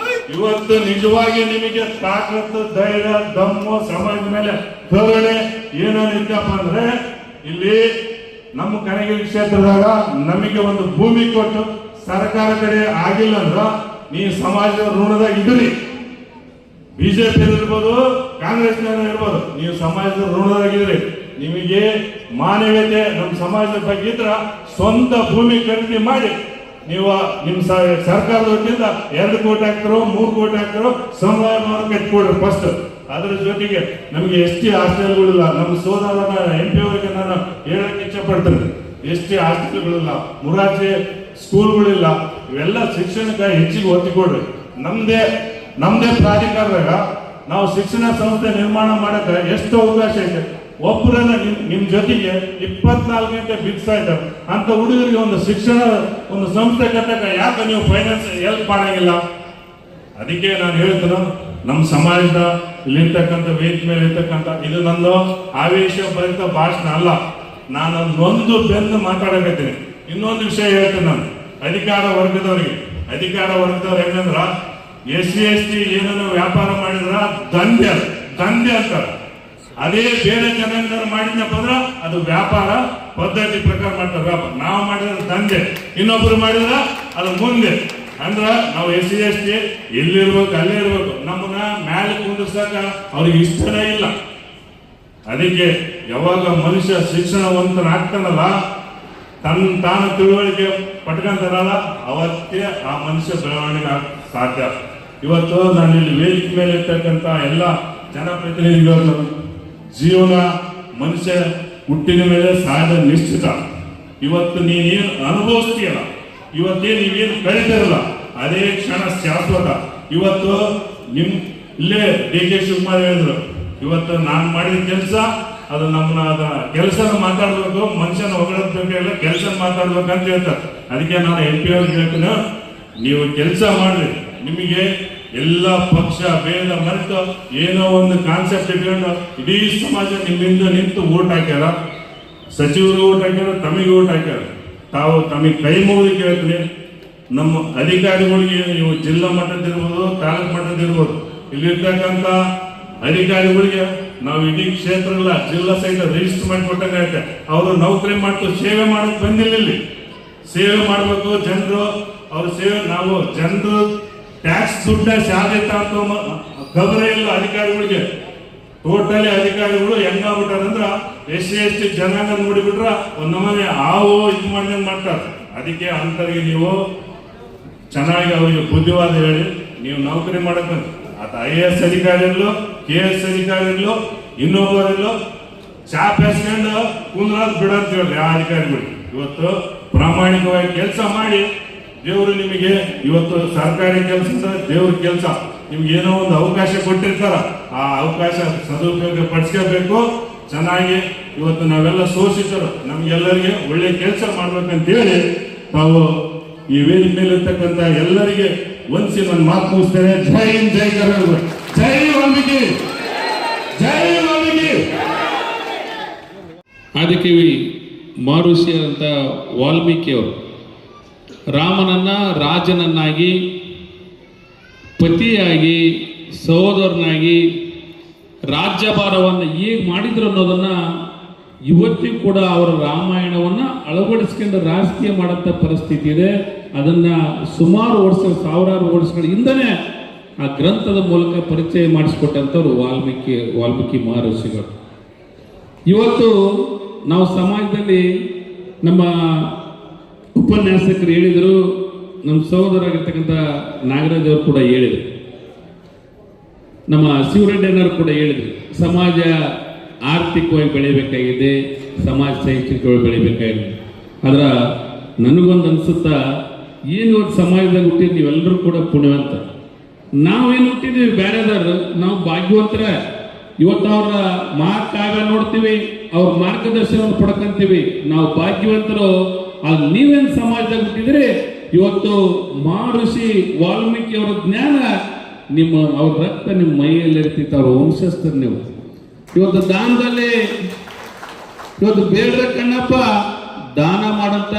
ಇವತ್ತು ನಿಜವಾಗಿ ನಿಮಗೆ ತಾಕತ್ತು, ಧೈರ್ಯ, ದಮ್ಮು, ಸಮಾಜದ ಮೇಲೆ ಕರುಣೆ ಏನೋ ಇದ್ದಪ್ಪ ಅಂದ್ರೆ ಇಲ್ಲಿ ನಮ್ಮ ಕನಗಿರಿ ಕ್ಷೇತ್ರದಾಗ ನಮಗೆ ಒಂದು ಭೂಮಿ ಕೊಟ್ಟು ಸರ್ಕಾರ ಕಡೆ ಆಗಿಲ್ಲ ಅಂದ್ರ ನೀವು ಸಮಾಜದ ಋಣದಾಗ ಇದ್ರಿ. ಬಿಜೆಪಿ ಇರ್ಬೋದು, ಕಾಂಗ್ರೆಸ್ ಇರ್ಬೋದು, ನೀವು ಸಮಾಜದ ಋಣದಾಗಿದ್ರಿ. ನಿಮಗೆ ಮಾನವೀಯತೆ ನಮ್ಮ ಸಮಾಜದ ಬಗ್ಗೆ ಇದ್ರ ಸ್ವಂತ ಭೂಮಿ ಖರೀದಿ ಮಾಡಿ ನೀವು ನಿಮ್ಮ ಸರ್ಕಾರದ ವತಿಯಿಂದ 2 ಕೋಟಿ ಹಾಕ್ತಾರೋ 3 ಕೋಟಿ ಹಾಕ್ತಾರೋ ಸಮುದಾಯ ಭವನ ಕಟ್ಟಿಕೊಡ್ರಿ ಫಸ್ಟ್. ಅದ್ರ ಜೊತೆಗೆ ನಮಗೆ ಎಸ್.ಟಿ. ಹಾಸ್ಟೆಲ್ಗಳಿಲ್ಲ. ನಮ್ಮ ಸೋದರನ MP ಅವರಿಗೆ ನಾನು ಹೇಳಕ್ಕೆ ಇಚ್ಛೆ ಪಡ್ತೇನೆ, ಎಸ್.ಟಿ. ಹಾಸ್ಟೆಲ್ಗಳಿಲ್ಲ, ಮುರಾರ್ಜಿ ಸ್ಕೂಲ್ಗಳಿಲ್ಲ. ಇವೆಲ್ಲ ಶಿಕ್ಷಣಕ್ಕೆ ಹೆಚ್ಚಿಗೆ ಒತ್ತಿ ಕೊಡ್ರಿ. ನಮ್ದೇ ಪ್ರಾಧಿಕಾರದಾಗ ನಾವು ಶಿಕ್ಷಣ ಸಂಸ್ಥೆ ನಿರ್ಮಾಣ ಮಾಡಕ್ಕೆ ಎಷ್ಟು ಅವಕಾಶ ಇದೆ. ಒಬ್ಬರನ್ನ ನಿಮ್ ಜೊತೆಗೆ 24 ಗಂಟೆ ಬಿಡ್ತಾ ಇದ್ದಾರೆ ಅಂತ ಹುಡುಗರಿಗೆ ಒಂದು ಶಿಕ್ಷಣ ಒಂದು ಸಂಸ್ಥೆ ಕಟ್ಟಕ ಯಾಕೆ ನೀವು ಫೈನಾನ್ಸ್ ಹೆಲ್ಪ್ ಮಾಡಂಗಿಲ್ಲ? ಅದಕ್ಕೆ ನಾನು ಹೇಳ್ತೇನೆ, ನಮ್ಮ ಸಮಾಜದ ಇಲ್ಲಿರ್ತಕ್ಕಂಥ ವೇದಿಕೆ ಮೇಲೆ ಇರ್ತಕ್ಕಂಥ ಇದು ನಂದು ಆವೇಶ ಭರಿತ ಭಾಷಣ ಅಲ್ಲ. ನಾನು ನೊಂದು ಬೆಂದು ಮಾತಾಡಕತ್ತೀನಿ. ಇನ್ನೊಂದು ವಿಷಯ ಹೇಳ್ತೇನೆ, ನಾನು ಅಧಿಕಾರ ವರ್ಗದವ್ರಿಗೆ ಹೆಂಗಂದ್ರ SC/ST ಏನನ್ನು ವ್ಯಾಪಾರ ಮಾಡಿದ್ರ ದಂಧೆ ಅಂತಾರ. ಅದೇ ಬೇರೆ ಜನಾಂಗದವ್ರು ಮಾಡಿದ್ನಪ್ಪ ಅಂದ್ರ ಅದು ವ್ಯಾಪಾರ ಪದ್ಧತಿ ಪ್ರಕಾರ ಮಾಡ್ತಾರೆ ವ್ಯಾಪಾರ. ನಾವು ಮಾಡಿದ್ರೆ ದಂಧೆ, ಇನ್ನೊಬ್ರು ಮಾಡಿದ್ರ ಅದು ಮುಂದೆ. ಅಂದ್ರ ನಾವು SC/ST ಎಲ್ಲಿರ್ಬೇಕು ಅಲ್ಲೇ ಇರ್ಬೇಕು. ನಮ್ಮನ್ನ ಮ್ಯಾಲೆ ಕುಂದಿರ್ಸಕ ಅವ್ರಿಗೆ ಇಷ್ಟನೇ ಇಲ್ಲ. ಅದಕ್ಕೆ ಯಾವಾಗ ಮನುಷ್ಯ ಶಿಕ್ಷಣವಂತನಾಗ್ತಾನಲ್ಲ, ತಾನು ತಿಳುವಳಿಕೆ ಪಟ್ಕೊಂತಾರಲ್ಲ, ಅವತ್ತೇ ಆ ಮನುಷ್ಯ ಬೆಳವಣಿಗೆ ಸಾಧ್ಯ. ಇವತ್ತು ನಾನು ಇಲ್ಲಿ ವೇದಿಕೆ ಮೇಲೆ ಇರ್ತಕ್ಕಂಥ ಎಲ್ಲ ಜನಪ್ರತಿನಿಧಿಗಳು ಜೀವನ ಮನುಷ್ಯ ಹುಟ್ಟಿನ ಮೇಲೆ ಸಾಯದ ನಿಶ್ಚಿತ. ಇವತ್ತು ನೀನೇನು ಅನುಭವಿಸ್ತೀಯಲ್ಲ, ಇವತ್ತೇ ನೀವೇನು ಕಳಿತಿರಲ್ಲ ಅದೇ ಕ್ಷಣ ಶಾಶ್ವತ. ಇವತ್ತು ಇಲ್ಲೇ DK ಶಿವಕುಮಾರ್ ಹೇಳಿದ್ರು, ಇವತ್ತು ನಾನು ಮಾಡಿದ ಕೆಲಸ ಅದು ನಮ್ಮನ್ನ ಕೆಲಸನ ಮಾತಾಡ್ಬೇಕು, ಮನುಷ್ಯನ ಹೊಗಳೋದ್ ಬೇಕಾಗಿಲ್ಲ, ಕೆಲಸ ಮಾತಾಡ್ಬೇಕಂತ ಹೇಳ್ತಾರೆ. ಅದಕ್ಕೆ ನಾನು MP ಅವ್ರಿಗೆ ಹೇಳ್ತೀನಿ, ನೀವು ಕೆಲಸ ಮಾಡ್ರಿ. ನಿಮಗೆ ಎಲ್ಲ ಪಕ್ಷ ಭೇದ ಮರೆತು ಏನೋ ಒಂದು ಕಾನ್ಸೆಪ್ಟ್ ಇಟ್ಕೊಂಡು ಇಡೀ ಸಮಾಜ ನಿಮ್ಮಿಂದ ನಿಂತು ಓಟ್ ಹಾಕ್ಯಾರ, ಸಚಿವರು ಓಟ್ ಹಾಕ್ಯಾರ, ತಮಗೆ ಓಟ್ ಹಾಕ್ಯಾರ. ತಾವು ತಮಗೆ ಕೈ ಮುಗಿದು ಕೇಳ್ತೀನಿ, ನಮ್ಮ ಅಧಿಕಾರಿಗಳಿಗೆ ನೀವು ಜಿಲ್ಲಾ ಮಟ್ಟದಿರ್ಬೋದು, ತಾಲೂಕು ಮಟ್ಟದಿರ್ಬೋದು, ಇಲ್ಲಿರ್ತಕ್ಕಂಥ ಅಧಿಕಾರಿಗಳಿಗೆ ನಾವು ಇಡೀ ಕ್ಷೇತ್ರಗಳ ಜಿಲ್ಲಾ ಸಹಿತ ರಿಜಿಸ್ಟರ್ ಮಾಡಿ ಕೊಟ್ಟಂಗಾಯ್ತೆ. ಅವರು ನೌಕರಿ ಮಾಡ್ತು ಸೇವೆ ಮಾಡಕ್ ಬಂದಿಲ್ಲ. ಇಲ್ಲಿ ಸೇವೆ ಮಾಡಬೇಕು ಜನರು, ಅವ್ರ ಸೇವೆ. ನಾವು ಜನರು ಟ್ಯಾಕ್ಸ್ ದುಡ್ಡ ಸಾಧ್ಯತ ಅಂತ ಗೌರವ ಇಲ್ಲ ಅಧಿಕಾರಿಗಳಿಗೆ. ಟೋಟಲಿ ಅಧಿಕಾರಿಗಳು ಹೆಂಗಾಗ್ಬಿಟ್ಟಾರಂದ್ರ SC/ST ಜನಾಂಗ ನೋಡಿಬಿಟ್ರ ಒಂದ್ ನಮ್ಮನೆ ಹಾವು ಇದು ಮಾಡ್ದಂಗ್ ಮಾಡ್ತಾರೆ. ಅದಕ್ಕೆ ಅಂತರಿಗೆ ನೀವು ಚೆನ್ನಾಗಿ ಅವರಿಗೆ ಬುದ್ಧಿವಾದ ಹೇಳಿ ನೀವು ನೌಕರಿ ಮಾಡಕ್ ಆತ IAS ಅಧಿಕಾರಿಗಳು, KS ಅಧಿಕಾರಿಗಳು, ಇನ್ನೊಬ್ಬರಿಗೂ ಚಾಪ್ ಎಸ್ಕೊಂಡು ಕುಂದ್ರಾದ್ ಬಿಡಂತ ಹೇಳ್ರಿ ಆ ಅಧಿಕಾರಿಗಳು. ಇವತ್ತು ಪ್ರಾಮಾಣಿಕವಾಗಿ ಕೆಲಸ ಮಾಡಿ ದೇವರು ನಿಮಗೆ ಇವತ್ತು ಸರ್ಕಾರಿ ಕೆಲಸ ದೇವ್ರ ಕೆಲಸ ನಿಮ್ಗೆ ಏನೋ ಒಂದು ಅವಕಾಶ ಕೊಟ್ಟಿರ್ತಾರ, ಆ ಅವಕಾಶ ಸದುಪಯೋಗ ಪಡಿಸ್ಕೋಬೇಕು. ಚೆನ್ನಾಗಿ ಇವತ್ತು ನಾವೆಲ್ಲ ಶೋಷಿತರು ನಮ್ಗೆಲ್ಲರಿಗೆ ಒಳ್ಳೆ ಕೆಲಸ ಮಾಡ್ಬೇಕಂತೇಳಿ ತಾವು ಈ ವೇದಿಕೆ ಮೇಲೆ ಇರ್ತಕ್ಕಂಥ ಎಲ್ಲರಿಗೆ ಒಂದ್ಸಿ ನನ್ನ ಮಾತು ಮುಗಿಸ್ತೇನೆ. ಜೈ ಹಿಂದ್, ಜೈ ಕರ್ನಾಟಕ, ಜೈ ವಾಲ್ಮೀಕಿ, ಜೈ ವಾಲ್ಮೀಕಿ. ಆದಿಕವಿ ಮಹರ್ಷಿ ಅಂತ ವಾಲ್ಮೀಕಿಯವರು ರಾಮನನ್ನ ರಾಜನನ್ನಾಗಿ, ಪತಿಯಾಗಿ, ಸಹೋದರನಾಗಿ ರಾಜ್ಯಭಾರವನ್ನು ಹೇಗೆ ಮಾಡಿದ್ರು ಅನ್ನೋದನ್ನ ಇವತ್ತಿಗೂ ಕೂಡ ಅವರ ರಾಮಾಯಣವನ್ನ ಅಳವಡಿಸ್ಕೊಂಡು ರಾಜಕೀಯ ಮಾಡಂತ ಪರಿಸ್ಥಿತಿ ಇದೆ. ಅದನ್ನ ಸುಮಾರು ವರ್ಷಗಳು, ಸಾವಿರಾರು ವರ್ಷಗಳ ಹಿಂದನೇ ಆ ಗ್ರಂಥದ ಮೂಲಕ ಪರಿಚಯ ಮಾಡಿಸ್ಕೊಟ್ಟಂಥವ್ರು ವಾಲ್ಮೀಕಿ ಮಹರ್ಷಿಗಳು. ಇವತ್ತು ನಾವು ಸಮಾಜದಲ್ಲಿ ನಮ್ಮ ಉಪನ್ಯಾಸಕರು ಹೇಳಿದರು, ನಮ್ಮ ಸಹೋದರಾಗಿರ್ತಕ್ಕಂಥ ನಾಗರಾಜ್ ಅವರು ಕೂಡ ಹೇಳಿದರು, ನಮ್ಮ ಶಿವರೆಡ್ಡಿಯವರು ಕೂಡ ಹೇಳಿದರು, ಸಮಾಜ ಆರ್ಥಿಕವಾಗಿ ಬೆಳಿಬೇಕಾಗಿದೆ, ಸಮಾಜ ಶೈಕ್ಷಣಿಕವಾಗಿ ಬೆಳಿಬೇಕಾಗಿದೆ. ಆದ್ರೆ ನನಗೊಂದು ಅನ್ಸುತ್ತಾ, ಏನು ಇವತ್ತು ಸಮಾಜದಾಗ ಹುಟ್ಟಿದ್ ನೀವೆಲ್ಲರೂ ಕೂಡ ಪುಣ್ಯವಂತ. ನಾವೇನು ಹುಟ್ಟಿದ್ವಿ ಬೇರೆದವ್ರು, ನಾವು ಭಾಗ್ಯವಂತರ. ಇವತ್ತು ಅವರ ಮಹಾಕಾವ್ಯ ನೋಡ್ತೀವಿ, ಅವ್ರ ಮಾರ್ಗದರ್ಶನವನ್ನು ಪಡ್ಕೊಂತೀವಿ, ನಾವು ಭಾಗ್ಯವಂತರು. ಆಗ ನೀವೇನು ಸಮಾಜದಾಗ ಹುಟ್ಟಿದ್ರೆ ಇವತ್ತು ಮಹರ್ಷಿ ವಾಲ್ಮೀಕಿ ಅವರ ಜ್ಞಾನ ಅವ್ರ ರಕ್ತ ನಿಮ್ಮ ಮೈಯಲ್ಲಿ ಇರ್ತಿತ್ತು, ಅವ್ರ ವಂಶಸ್ಥರು ನೀವು. ಇವತ್ತು ದಾನದಲ್ಲಿ ಇವತ್ತು ಬೇಡ್ರ ಕಣ್ಣಪ್ಪ ದಾನ ಮಾಡಂತ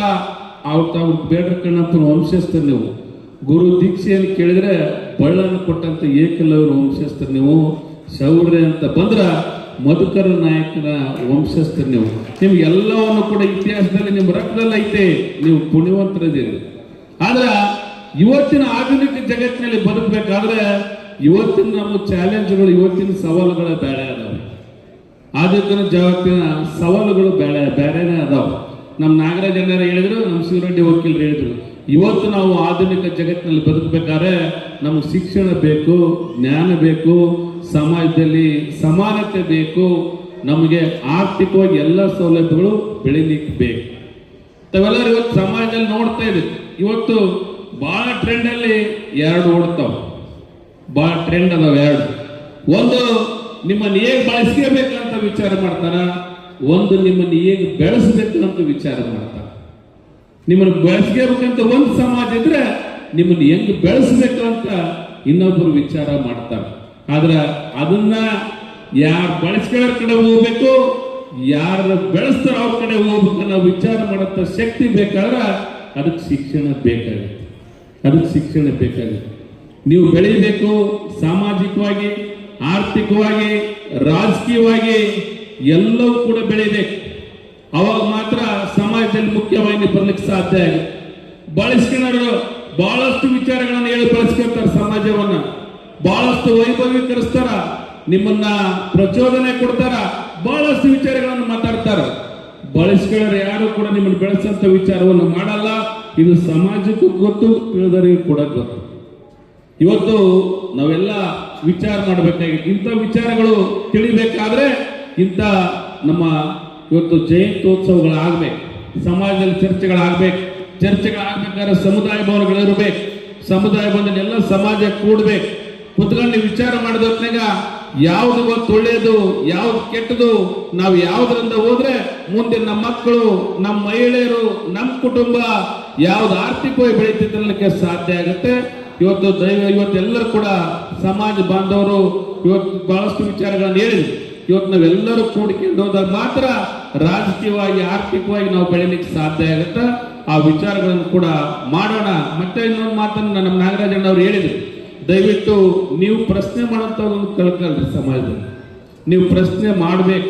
ಅವ್ರ ಬೇಡ್ರ ಕಣ್ಣಪ್ಪನ ವಂಶಸ್ಥರು ನೀವು. ಗುರು ದೀಕ್ಷೆಯನ್ನು ಕೇಳಿದ್ರೆ ಬಳ್ಳನ್ನು ಕೊಟ್ಟಂತ ಏಕಲವ್ರ ವಂಶಸ್ಥರು ನೀವು. ಶೌರ್ಯ ಅಂತ ಬಂದ್ರ ಮಧುಕರ ನಾಯಕನ ವಂಶಸ್ಥರು ನೀವು. ನಿಮ್ಗೆ ಎಲ್ಲವನ್ನು ಕೂಡ ಇತಿಹಾಸದಲ್ಲಿ ನಿಮ್ಮ ರಕ್ತದಲ್ಲಿ ಐತೆ, ನೀವು ಪುಣ್ಯವಂತರದಿರಿ. ಆದ್ರೆ ಇವತ್ತಿನ ಆಧುನಿಕ ಜಗತ್ತಿನಲ್ಲಿ ಬದುಕಬೇಕಾದ್ರೆ ಇವತ್ತಿನ ನಮ್ಮ ಚಾಲೆಂಜ್ಗಳು, ಇವತ್ತಿನ ಸವಾಲುಗಳ ಬೇರೆ ಅದಾವೆ. ಆಧುನಿಕ ಜಗತ್ತಿನ ಸವಾಲುಗಳು ಬೇರೆನೇ ಅದಾವೆ. ನಮ್ಮ ನಾಗರಾಜ್ ಅಣ್ಣರು ಹೇಳಿದ್ರು, ನಮ್ಮ ಶಿವರೆಡ್ಡಿ ವಕೀಲರು ಹೇಳಿದ್ರು, ಇವತ್ತು ನಾವು ಆಧುನಿಕ ಜಗತ್ತಿನಲ್ಲಿ ಬದುಕಬೇಕಾದ್ರೆ ನಮಗೆ ಶಿಕ್ಷಣ ಬೇಕು, ಜ್ಞಾನ ಬೇಕು, ಸಮಾಜದಲ್ಲಿ ಸಮಾನತೆ ಬೇಕು, ನಮಗೆ ಆರ್ಥಿಕವಾಗಿ ಎಲ್ಲ ಸೌಲಭ್ಯಗಳು ಬೆಳಿಲಿಕ್ಕೆ ಬೇಕು. ತಾವೆಲ್ಲರೂ ಇವತ್ತು ಸಮಾಜದಲ್ಲಿ ನೋಡ್ತಾ ಇದ್ದೀವಿ. ಇವತ್ತು ಬಹಳ ಟ್ರೆಂಡ್ ಅಲ್ಲಿ ಎರಡು ಓಡ್ತಾವ, ಬಹಳ ಟ್ರೆಂಡ್ ಅದಾವ ಎರಡು. ಒಂದು ನಿಮ್ಮನ್ನು ಹೇಗೆ ಬಳಸ್ಕೋಬೇಕಂತ ವಿಚಾರ ಮಾಡ್ತಾರ, ಒಂದು ನಿಮ್ಮನ್ನು ಹೇಗೆ ಬೆಳೆಸಬೇಕು ಅಂತ ವಿಚಾರ ಮಾಡ್ತಾರ. ನಿಮ್ಮನ್ನು ಬೆಳೆಸ್ಕೋಬೇಕಂತ ಒಂದು ಸಮಾಜ ಇದ್ರೆ ನಿಮ್ಮನ್ನು ಹೆಂಗ್ ಬೆಳೆಸಬೇಕು ಅಂತ ಇನ್ನೊಬ್ಬರು ವಿಚಾರ ಮಾಡ್ತಾರೆ. ಆದ್ರೆ ಅದನ್ನ ಯಾರು ಬಳಸ್ಕೊಳ್ಳೋ ಕಡೆ ಹೋಗ್ಬೇಕು, ಯಾರು ಬೆಳೆಸ್ತಾರ ಅವ್ರ ಕಡೆ ಹೋಗ್ಬೇಕು ನಾವು ವಿಚಾರ ಮಾಡಂತ ಶಕ್ತಿ ಬೇಕಾದ್ರೆ ಅದಕ್ಕೆ ಶಿಕ್ಷಣ ಬೇಕಾಗುತ್ತೆ. ಅದಕ್ಕೆ ಶಿಕ್ಷಣ ಬೇಕಾಗುತ್ತೆ. ನೀವು ಬೆಳಿಬೇಕು, ಸಾಮಾಜಿಕವಾಗಿ, ಆರ್ಥಿಕವಾಗಿ, ರಾಜಕೀಯವಾಗಿ ಎಲ್ಲವೂ ಕೂಡ ಬೆಳಿಬೇಕು. ಅವಾಗ ಮಾತ್ರ ಸಮಾಜದಲ್ಲಿ ಮುಖ್ಯವಾಗಿ ಬರ್ಲಿಕ್ಕೆ ಸಾಧ್ಯ ಆಗುತ್ತೆ. ಬಳಸ್ಕೊಳ್ಳೋರು ಬಹಳಷ್ಟು ವಿಚಾರಗಳನ್ನು ಹೇಳಿ ಬಳಸ್ಕೊಳ್ತಾರೆ, ಸಮಾಜವನ್ನ ಬಹಳಷ್ಟು ವೈಭವೀಕರಿಸ್ತಾರ, ನಿಮ್ಮನ್ನ ಪ್ರಚೋದನೆ ಕೊಡ್ತಾರ, ಬಹಳಷ್ಟು ವಿಚಾರಗಳನ್ನು ಮಾತಾಡ್ತಾರ. ಬಳಸ್ಕೊಳ್ಳೋರು ಯಾರು ಕೂಡ ನಿಮ್ಮನ್ನು ಬೆಳೆಸಂತ ವಿಚಾರವನ್ನು ಮಾಡಲ್ಲ. ಇದು ಸಮಾಜಕ್ಕೂ ಗೊತ್ತು, ತಿಳಿದವರಿಗೂ ಕೂಡ ಗೊತ್ತು. ಇವತ್ತು ನಾವೆಲ್ಲ ವಿಚಾರ ಮಾಡಬೇಕಾಗಿತ್ತು. ಇಂಥ ವಿಚಾರಗಳು ತಿಳಿಬೇಕಾದ್ರೆ ಇಂಥ ನಮ್ಮ ಇವತ್ತು ಜಯಂತ್ಯೋತ್ಸವಗಳಾಗಬೇಕು, ಸಮಾಜದಲ್ಲಿ ಚರ್ಚೆಗಳಾಗಬೇಕು. ಚರ್ಚೆಗಳಾಗಬೇಕಾದ್ರೆ ಸಮುದಾಯ ಭವನಗಳಿರಬೇಕು. ಸಮುದಾಯ ಭವನದಲ್ಲಿ ಎಲ್ಲ ಸಮಾಜ ಕೂಡಬೇಕು. ಕುತ್ಕೊಂಡು ವಿಚಾರ ಮಾಡಿದಾಗ ಯಾವ್ದು ಗೊತ್ತು ಒಳ್ಳೆಯದು, ಯಾವ್ದು ಕೆಟ್ಟದು, ನಾವು ಯಾವ್ದ್ರಿಂದ ಹೋದ್ರೆ ಮುಂದೆ ನಮ್ಮ ಮಕ್ಕಳು, ನಮ್ಮ ಮಹಿಳೆಯರು, ನಮ್ಮ ಕುಟುಂಬ ಯಾವ್ದು ಆರ್ಥಿಕವಾಗಿ ಬೆಳೀತಿದ್ದಕ್ಕೆ ಸಾಧ್ಯ ಆಗುತ್ತೆ. ಇವತ್ತೆಲ್ಲರೂ ಕೂಡ ಸಮಾಜ ಬಾಂಧವರು ಇವತ್ತು ಬಹಳಷ್ಟು ವಿಚಾರಗಳನ್ನು ಹೇಳಿದ್ವಿ. ಇವತ್ತು ನಾವೆಲ್ಲರೂ ಕೂಡಿಕೊಂಡು ಹೋದಾಗ ಮಾತ್ರ ರಾಜಕೀಯವಾಗಿ, ಆರ್ಥಿಕವಾಗಿ ನಾವು ಬೆಳೀಲಿಕ್ಕೆ ಸಾಧ್ಯ ಆಗುತ್ತೆ. ಆ ವಿಚಾರಗಳನ್ನು ಕೂಡ ಮಾಡೋಣ. ಮತ್ತೆ ಇನ್ನೊಂದು ಮಾತನ್ನು ನಮ್ಮ ನಾಗರಾಜಣ್ಣ ಅವರು ಹೇಳಿದ್ರು, ದಯವಿಟ್ಟು ನೀವು ಪ್ರಶ್ನೆ ಮಾಡೋಂಥ ಒಂದು ಕಳ್ಕಲ್ರಿ. ಸಮಾಜದಲ್ಲಿ ನೀವು ಪ್ರಶ್ನೆ ಮಾಡಬೇಕು.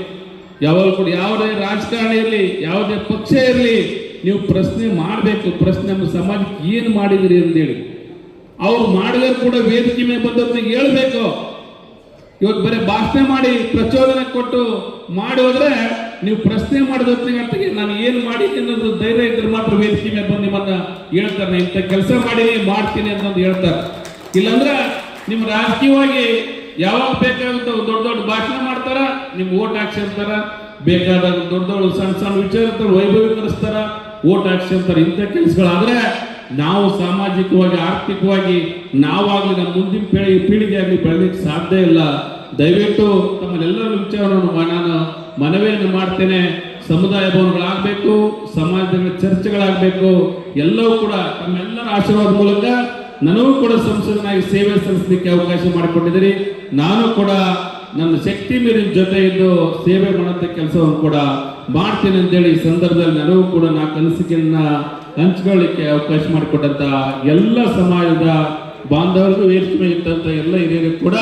ಯಾವಾಗ ಕೂಡ ಯಾವುದೇ ರಾಜಕಾರಣ ಇರಲಿ, ಯಾವುದೇ ಪಕ್ಷ ಇರಲಿ, ನೀವು ಪ್ರಶ್ನೆ ಮಾಡಬೇಕು. ಪ್ರಶ್ನೆ ನಮ್ಮ ಸಮಾಜಕ್ಕೆ ಏನು ಮಾಡಿದ್ರಿ ಅಂತೇಳಿ ಅವ್ರು ಮಾಡಿದ್ರೆ ಕೂಡ ವೇದಿಕೆ ಮೇಲೆ ಬಂದವ್ರಿಗೆ ಹೇಳ್ಬೇಕು. ಇವತ್ತು ಬರೀ ಭಾಷಣ ಮಾಡಿ ಪ್ರಚೋದನೆ ಕೊಟ್ಟು ಮಾಡಿ ಹೋದ್ರೆ ನೀವು ಪ್ರಶ್ನೆ ಮಾಡಿದೊತ್ತಿಗೆ ನಾನು ಏನು ಮಾಡಿದ್ದೀನಿ ಅನ್ನೋದು ಧೈರ್ಯ ಇದ್ರೆ ಮಾತ್ರ ವೇದಿಕೆ ಮೇಲೆ ಬಂದು ನಿಮ್ಮನ್ನ ಹೇಳ್ತಾರೆ, ಇಂಥ ಕೆಲಸ ಮಾಡೀನಿ, ಮಾಡ್ತೀನಿ ಅಂತಂದು ಹೇಳ್ತಾರೆ. ಇಲ್ಲಾಂದ್ರೆ ನಿಮ್ಮ ರಾಜಕೀಯವಾಗಿ ಯಾವಾಗ ಬೇಕಾಗುತ್ತೆ ದೊಡ್ಡ ದೊಡ್ಡ ಭಾಷಣ ಮಾಡ್ತಾರ, ನಿಮ್ ಓಟ್ ಹಾಕ್ಸಿರ್ತಾರ. ಬೇಕಾದಾಗ ದೊಡ್ಡ ದೊಡ್ಡ ಸಣ್ಣ ಸಣ್ಣ ವಿಚಾರ ವೈಭವೀಕರಿಸ್ತಾರ, ಓಟ್ ಹಾಕ್ಸಿರ್ತಾರೆ. ಇಂಥ ಕೆಲಸಗಳಾದ್ರೆ ನಾವು ಸಾಮಾಜಿಕವಾಗಿ, ಆರ್ಥಿಕವಾಗಿ ನಾವಾಗ್ಲಿ ನಮ್ಮ ಮುಂದಿನ ಪೀಳಿಗೆ ಆಗಲಿ ಬೆಳೆಯಲಿಕ್ಕೆ ಸಾಧ್ಯ ಇಲ್ಲ. ದಯವಿಟ್ಟು ತಮ್ಮನ್ನೆಲ್ಲರ ವಿಚಾರವನ್ನು ನಾನು ಮನವಿಯನ್ನು ಮಾಡ್ತೇನೆ. ಸಮುದಾಯ ಭವನಗಳಾಗಬೇಕು, ಸಮಾಜದ ಚರ್ಚೆಗಳಾಗಬೇಕು, ಎಲ್ಲವೂ ಕೂಡ ತಮ್ಮೆಲ್ಲರ ಆಶೀರ್ವಾದ ಮೂಲಕ ನನಗೂ ಕೂಡ ಸಂಸದನಾಗಿ ಸೇವೆ ಸಲ್ಲಿಸಲಿಕ್ಕೆ ಅವಕಾಶ ಮಾಡಿಕೊಟ್ಟಿದ್ದೀರಿ. ನಾನು ಕೂಡ ನನ್ನ ಶಕ್ತಿ ಮೀರಿನ ಜೊತೆ ಇದ್ದು ಸೇವೆ ಮಾಡುವಂಥ ಕೆಲಸವನ್ನು ಕೂಡ ಮಾಡ್ತೀನಿ ಅಂತೇಳಿ ಈ ಸಂದರ್ಭದಲ್ಲಿ ನನಗೂ ಕೂಡ ನಾ ಅನಿಸಿಕೆಯನ್ನ ಹಂಚ್ಕೊಳ್ಳಿಕ್ಕೆ ಅವಕಾಶ ಮಾಡಿಕೊಟ್ಟಂತ ಎಲ್ಲ ಸಮಾಜದ ಬಾಂಧವರಿಗೂ ವೇದಿಕೆ ಇದ್ದಂಥ ಎಲ್ಲ ಹಿರಿಯರಿಗೂ ಕೂಡ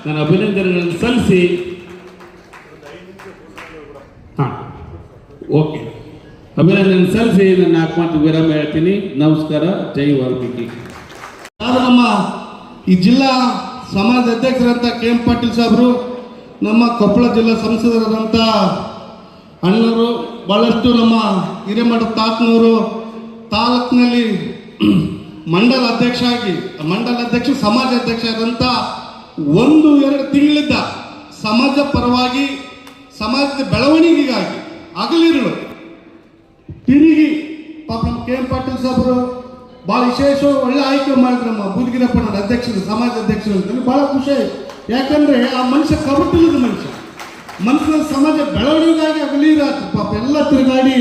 ನಾನು ಅಭಿನಂದನೆಗಳನ್ನು ಸಲ್ಲಿಸಿ ಓಕೆ ಅಭಿನಂದನೆ ಸಲ್ಲಿಸಿ ನನ್ನ 4 ಮಾತು ವಿರಾಮ ಹೇಳ್ತೀನಿ. ನಮಸ್ಕಾರ. ಜೈ ವಾಲ್ಮೀಕಿ. ನಮ್ಮ ಈ ಜಿಲ್ಲಾ ಸಮಾಜ ಅಧ್ಯಕ್ಷರಂತ KM ಪಾಟೀಲ್ ಸಾಹೇಬರು, ನಮ್ಮ ಕೊಪ್ಪಳ ಜಿಲ್ಲಾ ಸಂಸದರಾದಂಥ ಅಣ್ಣವರು, ಬಹಳಷ್ಟು ನಮ್ಮ ಹಿರೇಮಠ ತಾತನವರು ತಾಲೂಕಿನಲ್ಲಿ ಮಂಡಲ ಅಧ್ಯಕ್ಷ ಸಮಾಜ ಅಧ್ಯಕ್ಷ ಆದಂಥ 1-2 ತಿಂಗಳಿದ್ದ ಸಮಾಜ ಪರವಾಗಿ ಸಮಾಜದ ಬೆಳವಣಿಗೆಗಾಗಿ ಹಗಲಿರುಳು ತಿರುಗಿ ಪಾಪ ನಮ್ಮ KM ಪಾಟೀಲ್ ಸಾಹೇಬರು ಭಾಳ ವಿಶೇಷ ಒಳ್ಳೆ ಆಯ್ಕೆ ಮಾಡಿದ್ರು. ನಮ್ಮ ಬೂದಗಿರಪ್ಪನ ಅಧ್ಯಕ್ಷರು, ಸಮಾಜ ಅಧ್ಯಕ್ಷರು ಅಂತೇಳಿ ಭಾಳ ಖುಷಿ ಆಯ್ತು. ಯಾಕಂದ್ರೆ ಆ ಮನುಷ್ಯ ಕಬಟ್ಟಿಲ್ಲದ ಮನುಷ್ಯನ ಸಮಾಜ ಬೆಳವಣಿಗೆಗಾಗಿ ಹಗಲಿರಾತು ಪಾಪ ಎಲ್ಲ ತಿರುಗಾಡಿ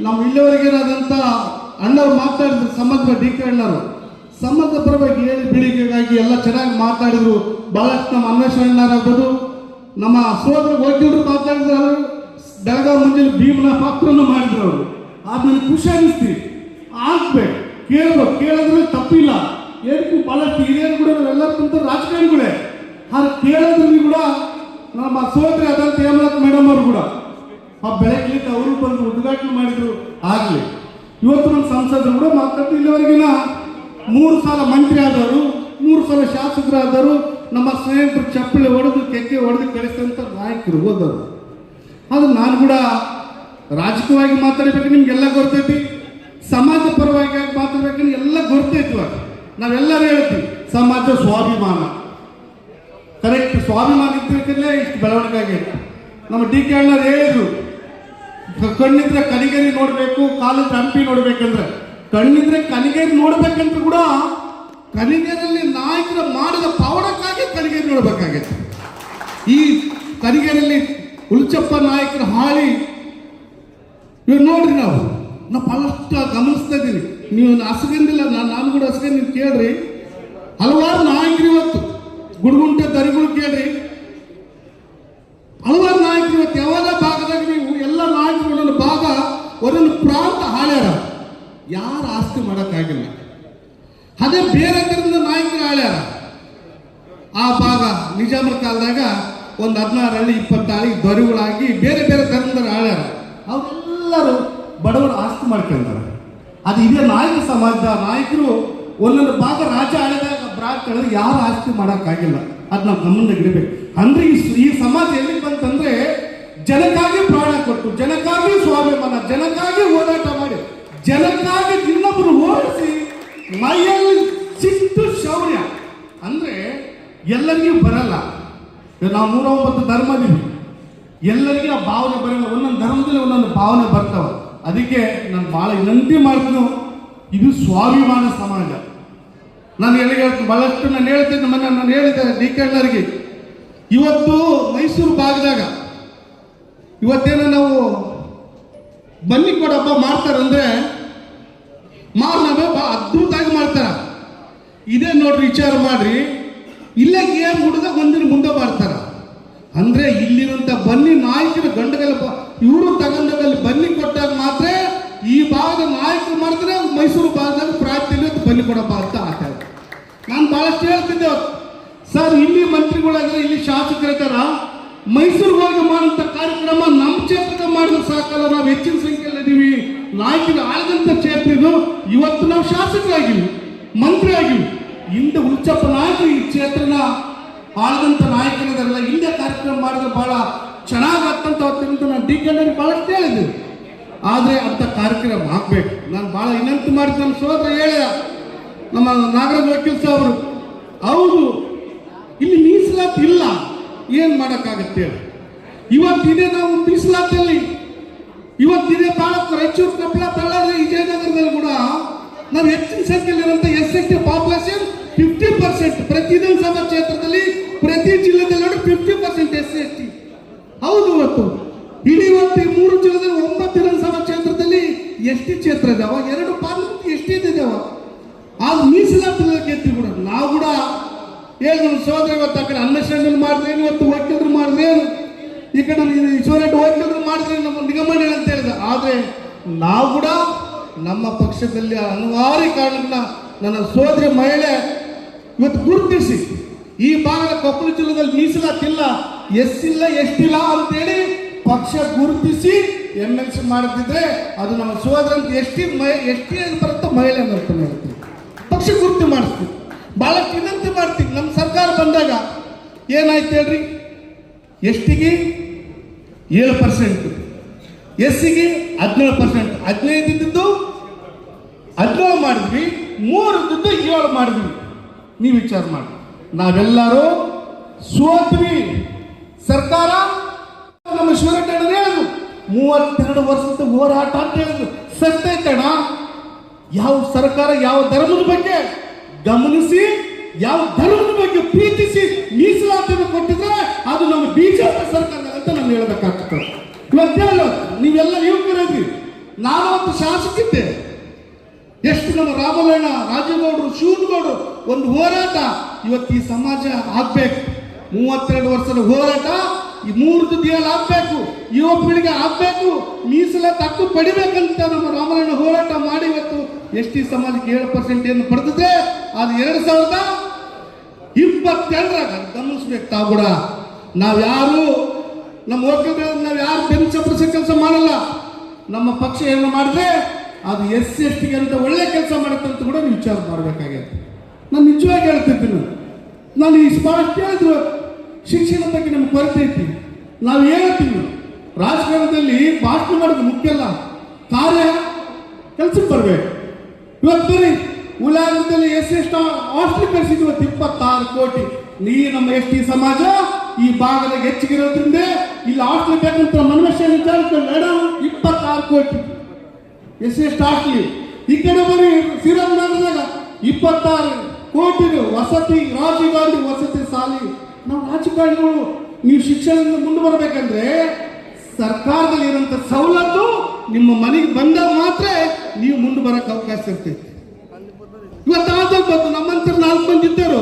ನಮ್ಮ ಇಲ್ಲಿವರೆಗೇನಾದಂಥ ಅಣ್ಣವ್ರು ಮಾತಾಡಿದ್ರು, ಸಮಾಜದ DK ಅಣ್ಣವರು ಸಮಾಜದ ಪರವಾಗಿ ಹೇಳಿ ಬೆಳಿಗ್ಗೆಗಾಗಿ ಎಲ್ಲ ಚೆನ್ನಾಗಿ ಮಾತಾಡಿದ್ರು. ಭಾಳಷ್ಟು ನಮ್ಮ ಅನ್ವೇಷಣೆ ಅಣ್ಣರಾಗ್ಬೋದು, ನಮ್ಮ ಸೋದರ ವೈದ್ಯರು ಮಾತಾಡಿದ್ರು. ಅವರು ಬೆಳಗಾವಿ ಮುಂಜಾನೆ ಭೀಮನ ಪಾತ್ರವನ್ನು ಮಾಡಿದ್ರು. ಅವರು ಆದ್ಮೇಲೆ ಖುಷಿ ಅನ್ನಿಸ್ತೀವಿ, ಆಗ್ಬೇಕು, ಕೇಳಿದ್ರೆ ತಪ್ಪಿಲ್ಲ. ಏನಕ್ಕೂ ಭಾಳಷ್ಟು ಹಿರಿಯರು ಕೂಡ ನಾವೆಲ್ಲಕ್ಕಿಂತ ರಾಜಕಾರಣಿಗಳೇ, ಆದ್ರೆ ಕೇಳೋದ್ರಲ್ಲಿ ಕೂಡ ನಮ್ಮ ಸೋದರಿ ಆದಂಥ ಹೇಮಲತಾ ಮೇಡಮ್ ಅವರು ಕೂಡ ಆ ಬೆಳಗ್ಗೆ ಅವರು ಬಂದು ಉದ್ಘಾಟನೆ ಮಾಡಿದ್ರು. ಆಗಲಿ ಇವತ್ತು ನಮ್ಮ ಸಂಸದರು ಕೂಡ ಮಾತಾಡ್ತು. ಇಲ್ಲಿವರೆಗಿನ 3 ಸಲ ಮಂತ್ರಿ ಆದವರು, 3 ಸಲ ಶಾಸಕರಾದವರು, ನಮ್ಮ ಸ್ನೇಹಿತರು ಚಪ್ಪಲಿ ಹೊಡೆದು ಕೆಕ್ಕೆ ಹೊಡೆದು ಕಳಿಸಿದಂಥ ನಾಯಕರು ಹೋದವರು. ಆದ್ರೆ ನಾನು ಕೂಡ ರಾಜಕೀಯವಾಗಿ ಮಾತಾಡಬೇಕು, ನಿಮ್ಗೆಲ್ಲ ಗೊತ್ತೈತಿ. ಸಮಾಜ ಪರವಾಗಿ ಮಾತಾಡ್ಬೇಕಂದ್ರೆ ಎಲ್ಲ ಗೊತ್ತೈತಿ. ನಾವೆಲ್ಲರೂ ಹೇಳ್ತೀವಿ ಸಮಾಜ ಸ್ವಾಭಿಮಾನ, ಕರೆಕ್ಟ್ ಸ್ವಾಭಿಮಾನ ಇದ್ದಕ್ಕಲ್ಲೇ ಇಷ್ಟು ಬೆಳವಣಿಗೆ ಆಗೈತೆ. ನಮ್ಮ DK ಅಣ್ಣರು ಹೇಳಿದ್ರು, ಕಣ್ಣಿದ್ರೆ ಕನಿಗೇರಿ ನೋಡಬೇಕು, ಕಾಲಿದ್ರೆ ಹಂಪಿ ನೋಡ್ಬೇಕಂದ್ರೆ ಕಣ್ಣಿದ್ರೆ ಕನಿಗೇರಿ ನೋಡ್ಬೇಕಂತ ಕೂಡ ಕನಿಗೇರಲ್ಲಿ ನಾಯಕರ ಮಾಡಿದ ಪವಾಡಕ್ಕಾಗಿ ಕನಿಗೇರಿ ನೋಡ್ಬೇಕಾಗೈತೆ. ಈ ಕನಿಗೇರಲ್ಲಿ ಹುಲ್ಚಪ್ಪ ನಾಯಕರ ಹಾಳಿ ಇವ್ರು ನೋಡ್ರಿ, ನಾವು ಬಹಳಷ್ಟು ಗಮನಿಸ್ತಾ ಇದ್ದೀವಿ. ನೀವು ಹಸಗಂದಿಲ್ಲ, ನಾನು ಕೂಡ ಹಸಗಂದು ನೀವು ಕೇಳ್ರಿ. ಹಲವಾರು ನಾಯಕರು ಇವತ್ತು ಗುಡ್ಗುಂಟೆ ದರಿಗಳು ಕೇಳ್ರಿ, ಹಲವಾರು ನಾಯಕರು ಇವತ್ತು ಯಾವಾಗ ಭಾಗದಾಗ ನೀವು ಎಲ್ಲ ನಾಯಕರು ಒಂದೊಂದು ಭಾಗ ಒಂದೊಂದು ಪ್ರಾಂತ ಹಾಳ್ಯಾರ, ಯಾರು ಆಸ್ತಿ ಮಾಡೋಕ್ಕಾಗಿಲ್ಲ. ಅದೇ ಬೇರೆ ಥರದ ನಾಯಕರು ಹಾಳ್ಯಾರ. ಆ ಭಾಗ ನಿಜಾಮರ ಕಾಲದಾಗ ಒಂದು 16 ಹಳ್ಳಿ 20 ಹಳ್ಳಿ ದೊರೆಗಳಾಗಿ ಬೇರೆ ಬೇರೆ ಧರ್ಮದ ಹಾಳ್ಯಾರ. ಅವರೆಲ್ಲರೂ ಬಡವರು ಆಸ್ತಿ ಮಾಡ್ಕೊಂಡಾರೆ. ಅದು ಇದೇ ನಾಯಕ ಸಮಾಜದ ನಾಯಕರು ಒಂದೊಂದು ಭಾಗ ರಾಜ್ಯ ಆಳಿದಾಗ ಬ್ರಾಕ್ ಕಳೆದ್ರೆ ಯಾರು ಆಸ್ತಿ ಮಾಡೋಕ್ಕಾಗಿಲ್ಲ. ಅದು ನಾವು ಗಮನದಾಗ ಇಡಬೇಕು. ಅಂದ್ರೆ ಈ ಸಮಾಜ ಎಲ್ಲಿಗೆ ಬಂತಂದ್ರೆ ಜನಕ್ಕಾಗಿ ಪ್ರಾಣ ಕೊಟ್ಟು, ಜನಕ್ಕಾಗಿ ಸ್ವಾಭಿಮಾನ, ಜನಕ್ಕಾಗಿ ಹೋರಾಟ ಮಾಡಿ, ಜನಕ್ಕಾಗಿ ಇನ್ನೊಬ್ಬರು ಓಡಿಸಿ ಮೈಯಲ್ಲಿ ಸಿಟ್ಟು ಶೌರ್ಯ ಅಂದ್ರೆ ಎಲ್ಲರಿಗೂ ಬರಲ್ಲ. ನಾವು 109 ಧರ್ಮದೀವಿ, ಎಲ್ಲರಿಗೂ ಆ ಭಾವನೆ ಬರಲ್ಲ. ಒಂದೊಂದು ಧರ್ಮದಲ್ಲಿ ಒಂದೊಂದು ಭಾವನೆ ಬರ್ತಾವ. ಅದಕ್ಕೆ ನಾನು ಭಾಳ ವಿನಂತಿ ಮಾಡ್ತೀನಿ, ಇದು ಸ್ವಾಭಿಮಾನ ಸಮಾಜ. ನಾನು ಹೇಳ್ತೀನಿ ಬಹಳಷ್ಟು, ನಾನು ಹೇಳ್ತೀನಿ ನಾನು ಹೇಳಿದ್ದೆ DK ಅಣ್ಣರಿಗೆ. ಇವತ್ತು ಮೈಸೂರು ಭಾಗದಾಗ ಇವತ್ತೇನೋ ನಾವು ಬನ್ನಿಕೋಡ ಹಬ್ಬ ಮಾಡ್ತಾರಂದ್ರೆ ಮಾರ್ನವೇ ಅದ್ಭುತವಾಗಿ ಮಾಡ್ತಾರ. ಇದೇ ನೋಡ್ರಿ, ವಿಚಾರ ಮಾಡ್ರಿ, ಇಲ್ಲೇ ಗೇಮ್ ಹುಡುಗ ಒಂದಿನ ಮುಂದೆ ಮಾಡ್ತಾರ. ಅಂದ್ರೆ ಇಲ್ಲಿರುವಂತ ಬನ್ನಿ ನಾಯಕರ ಗಂಡಗಲ್ಲ ಇವರು ತಗೊಂಡಲ್ಲಿ ಬನ್ನಿ ಕೊಟ್ಟಾಗ ಮಾತ್ರ ಈ ಭಾಗದ ನಾಯಕರು ಮಾಡಿದ್ರೆ ಮೈಸೂರು ಭಾಗದಾಗ ಪ್ರಾಂತ್ಯ ಬನ್ನಿ ಕೊಡಪ್ಪ ಅಂತ ಆಟ. ನಾನು ಬಹಳಷ್ಟು ಹೇಳ್ತಿದ್ದೆ ಸರ್, ಇಲ್ಲಿ ಮಂತ್ರಿಗಳಾದ್ರೆ ಇಲ್ಲಿ ಶಾಸಕರಿದ್ದಾರ, ಮೈಸೂರಿಗೆ ಹೋಗಿ ಮಾಡುವಂತ ಕಾರ್ಯಕ್ರಮ ನಮ್ಮ ಕ್ಷೇತ್ರದ ಮಾಡಿದ್ರೆ ಸಾಕಲ್ಲ. ನಾವು ಹೆಚ್ಚಿನ ಸಂಖ್ಯೆಯಲ್ಲಿ ಇದೀವಿ, ನಾಯಕರು ಆಳದಂತ ಕ್ಷೇತ್ರ ಇದು. ಇವತ್ತು ನಾವು ಶಾಸಕರಾಗಿವಿ, ಮಂತ್ರಿ ಆಗಿವಿ. ಹಿಂದೆ ಹುಚ್ಚಪ್ಪ ನಾಯಕರು ಈ ಕ್ಷೇತ್ರನ ಆಳದಂತ ನಾಯಕರಿದಾರಲ್ಲ, ಹಿಂದೆ ಕಾರ್ಯಕ್ರಮ ಮಾಡಿದ್ರೆ ಬಹಳ ಚೆನ್ನಾಗತ್ತಂತ ನಾನು DK ಅಣ್ಣರಿಗೆ ಬಹಳಷ್ಟು ಹೇಳಿದ್ದೆ. ಆದರೆ ಅಂತ ಕಾರ್ಯಕ್ರಮ ಆಗ್ಬೇಕು. ನಾನು ಬಹಳ ವಿನಂತಿ ಮಾಡ್ತೀನಿ. ನಮ್ಮ ಸೋದರ ಹೇಳಿದ ನಮ್ಮ ನಾಗರಾಜ್ ವಕೀಲ್ ಸಾಹೇಬರು, ಹೌದು ಇಲ್ಲಿ ಮೀಸಲಾತಿ ಇಲ್ಲ, ಏನ್ ಮಾಡಕ್ಕಾಗತ್ತೆ ಹೇಳಿ. ಇವತ್ತಿದೆ ನಾವು ಮೀಸಲಾತಿಯಲ್ಲಿ, ಇವತ್ತಿದೆ ಬಹಳ ರಾಯಚೂರು, ಕೊಪ್ಪಳ, ಬಳ್ಳಾರಿ, ವಿಜಯನಗರದಲ್ಲಿ ಕೂಡ ನಾವು ಹೆಚ್ಚಿನ ಸಂಖ್ಯೆಯಲ್ಲಿರುವಂತ SC ಪಾಪ್ಯುಲೇಷನ್ 50%. ಪ್ರತಿ ವಿಧಾನಸಭಾ ಕ್ಷೇತ್ರದಲ್ಲಿ ಪ್ರತಿ ಜಿಲ್ಲೆದಲ್ಲಿ 50% SC ST. ಹೌದು, ಇವತ್ತು ಇಡೀ ಕ್ಷೇತ್ರ ಇದಾವ, 2 ಪಾರ್ಲಿಮೆಂಟ್ ಎಷ್ಟೇ ಇದಾವ. ಆದ್ರೆ ಮೀಸಲಾತಿ ಗೆದ್ದಿ ಕೂಡ ನಾವು ಕೂಡ ಹೇಳಿ ನಮ್ಮ ಸೋದರ ಇವತ್ತು ಆ ಕಡೆ ಅಂಡರ್ಸ್ಟ್ಯಾಂಡಿಂಗ್ ಮಾಡಿದ್ರೇನು, ಇವತ್ತು ವಕೀಲರು ಮಾಡಿದ್ರೇನು, ಈ ಕಡೆ ಈಶ್ವರರೆಡ್ಡಿ ವಕೀಲರು ಮಾಡಿದ್ರೇನು, ನಮ್ಮ ನಿಗಮಣಿ ಅಂತ ಹೇಳಿದ. ಆದರೆ ನಾವು ಕೂಡ ನಮ್ಮ ಪಕ್ಷದಲ್ಲಿ ಅನಿವಾರ್ಯ ಕಾರಣದಿಂದ ನನ್ನ ಸೋದರಿ ಮಹಿಳೆ ಇವತ್ತು ಗುರುತಿಸಿ ಈ ಭಾಗದ ಕೊಪ್ಪಳ ಜಿಲ್ಲೆಯಲ್ಲಿ ಮೀಸಲಾತಿ ಇಲ್ಲ, ಎಸ್ ಇಲ್ಲ, ಎಷ್ಟ್ ಇಲ್ಲ ಅಂತೇಳಿ ಪಕ್ಷ ಗುರುತಿಸಿ MLC ಮಾಡುತ್ತಿದ್ರೆ ಅದು ನಮ್ಮ ಸೋದರ ಅಂತ ಎಷ್ಟಿ ಬರುತ್ತೆ ಮಹಿಳೆ ಅಂತ ಹೇಳ್ತೀವಿ. ಪಕ್ಷ ಗುರುತು ಮಾಡಿಸ್ತೀವಿ, ಬಹಳಷ್ಟು ವಿನಂತಿ ಮಾಡ್ತೀವಿ. ನಮ್ಮ ಸರ್ಕಾರ ಬಂದಾಗ ಏನಾಯ್ತು ಹೇಳ್ರಿ, ಎಷ್ಟಿಗೆ 7%, ಎಸ್ಸಿಗೆ 17%, 15 ಇದ್ದಿದ್ದು 17 ಮಾಡಿದ್ವಿ, 3 ಇದ್ದಿದ್ದು 7 ಮಾಡಿದ್ವಿ. ನೀವು ವಿಚಾರ ಮಾಡಿ, ನಾವೆಲ್ಲರೂ ಸೋತ್ವಿ. ಸರ್ಕಾರ ನಮ್ಮ ಶಿವರೆಡ್ಡಿ ಹೇಳಿದ್ರು 32 ವರ್ಷದ ಹೋರಾಟ ಅಂತ ಹೇಳಿದ್ರು. ಸತ್ತೈತಣ. ಯಾವ ಸರ್ಕಾರ ಯಾವ ಧರ್ಮದ ಬಗ್ಗೆ ಗಮನಿಸಿ, ಯಾವ ಧರ್ಮದ ಬಗ್ಗೆ ಪ್ರೀತಿಸಿ ಮೀಸಲಾತಿಯನ್ನು ಕೊಟ್ಟಿದ್ರೆ ಅದು ನಮ್ಮ ಬಿಜೆಪಿ ಸರ್ಕಾರ ಅಂತ ನಾನು ಹೇಳ್ಬೇಕಾಗ್ತದೆ. ಇವತ್ತು ನೀವೆಲ್ಲ ಯುವಕರಿದ್ರಿ, ನಾನು ಒಂದು ಶಾಸಕಿದ್ದೆ. ಎಷ್ಟು ನಮ್ಮ ರಾಮಲಣ್ಣ, ರಾಜೇಗೌಡರು, ಶಿವನಗೌಡರು ಒಂದು ಹೋರಾಟ. ಇವತ್ತು ಈ ಸಮಾಜ ಆಗ್ಬೇಕು. 32 ವರ್ಷದ ಹೋರಾಟ ಈ 3 ದಿನ ಆಗ್ಬೇಕು, ಯುವ ಪೀಳಿಗೆ ಆಗ್ಬೇಕು, ಮೀಸಲಾತಿ ಹಕ್ಕು ಪಡಿಬೇಕಂತ ನಮ್ಮ ರಾಮಲಣ್ಣ ಹೋರಾಟ ಮಾಡಿ ಇವತ್ತು ST ಸಮಾಜಕ್ಕೆ 7% ಏನು ಪಡೆದಿದೆ. ಅದು 2022 ಗಮನಿಸ್ಬೇಕು. ತಾವು ಕೂಡ ನಾವ್ಯಾರು ನಮ್ಮ ವಕೀಲರು ನಾವ್ಯಾರು ಬೆಂಚಪ್ರಸ ಕೆಲಸ ಮಾಡಲ್ಲ. ನಮ್ಮ ಪಕ್ಷ ಏನು ಮಾಡಿದ್ರೆ ಅದು SC ಅಂತ ಒಳ್ಳೆ ಕೆಲಸ ಮಾಡುತ್ತೆ ಅಂತ ಕೂಡ ನೀವು ವಿಚಾರ ಮಾಡಬೇಕಾಗಿದೆ. ನಾನು ನಿಜವಾಗಿ ಹೇಳ್ತಿದ್ದೀನಿ. ನಾನು ಈ ಸ್ಪಷ್ಟ ಹೇಳಿದ್ರು ಶಿಕ್ಷಣ ಬಗ್ಗೆ ನಮ್ಗೆ ಕೊರತೆ ಐತಿ. ನಾವು ಹೇಳ್ತೀವಿ ರಾಜಕಾರಣದಲ್ಲಿ ಭಾಷಣ ಮಾಡೋದು ಮುಖ್ಯ ಅಲ್ಲ, ಕಾರ್ಯ ಕೆಲಸಕ್ಕೆ ಬರಬೇಕು. ಇವತ್ತು ಬರೀ ಉಳ್ಳಾಗದಲ್ಲಿ SC ಹಾಸ್ಟೆಲ್ ಕಳಿಸಿದ್ವಿ. ಇವತ್ತು 26 ಕೋಟಿ. ನಮ್ಮ ST ಸಮಾಜ ಈ ಭಾಗದಾಗ ಹೆಚ್ಚಿಗಿರೋದ್ರಿಂದ ಇಲ್ಲಿ ಹಾಸ್ಟೆಲ್ ಬೇಕಂತ ಮನವಶಾಲೆ ವಿಚಾರ 26 ಕೋಟಿ SC ಹಾಸ್ಟೆಲ್. ಈ ಕಡೆ ಬರೀ ಶ್ರೀರಾಮನಗರದಾಗ 26 ಕೋಟಿ ವಸತಿ, ರಾಜೀವ್ ಗಾಂಧಿ ವಸತಿ ಶಾಲೆ. ನಾವು ರಾಜಕಾರಣಿಗಳು ನೀವು ಶಿಕ್ಷಣದಿಂದ ಮುಂದೆ ಬರಬೇಕಂದ್ರೆ ಸರ್ಕಾರದಲ್ಲಿ ಇರುವಂತ ಸವಲತ್ತು ನಿಮ್ಮ ಮನೆಗೆ ಬಂದಾಗ ಮಾತ್ರ ನೀವು ಮುಂದೆ ಬರಕ್ಕೆ ಅವಕಾಶ ಇರ್ತೈತಿ. ಇವತ್ತು ಆದಾಗ ನಮ್ಮಂತರ 4 ಮಂದಿ ಇದ್ದರು.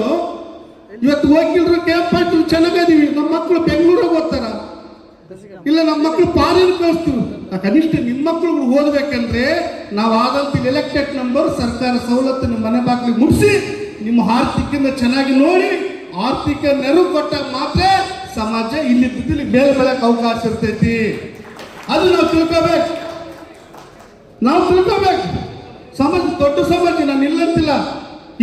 ಇವತ್ತು ವಕೀಲರು ಕೇಳ್ಪಟ್ಟು ಚೆನ್ನಾಗಿದೀವಿ. ನಮ್ಮ ಮಕ್ಕಳು ಬೆಂಗಳೂರಿಗೆ ಓದ್ತಾರ, ಇಲ್ಲ ನಮ್ಮ ಮಕ್ಕಳು ಪಾರಿನ ಕಳಿಸ್ತೀವಿ. ಕನಿಷ್ಠ ನಿಮ್ಮ ಮಕ್ಕಳು ಓದಬೇಕಂದ್ರೆ ನಾವು ಆದಂತ ಎಲೆಕ್ಟೆಡ್ ನಂಬರ್ ಸರ್ಕಾರ ಸವಲತ್ತು ನಿಮ್ಮ ಮನೆ ಬಾಗಿಲಿಗೆ ಮುಗಿಸಿ ನಿಮ್ಮ ಆರ್ಥಿಕದಿಂದ ಚೆನ್ನಾಗಿ ನೋಡಿ ಆರ್ಥಿಕ ನೆರವು ಕೊಟ್ಟಾಗ ಮಾತ್ರ ಸಮಾಜ ಇಲ್ಲಿ ಬೇರೆ ಬೆಳಕ್ಕೆ ಅವಕಾಶ ಇರ್ತೈತಿ. ಅದು ನಾವು ತಿಳ್ಕೋಬೇಕು. ಸಮಾಜ ದೊಡ್ಡ ಸಮಾಜ, ನಾನು ಇಲ್ಲಂತಿಲ್ಲ.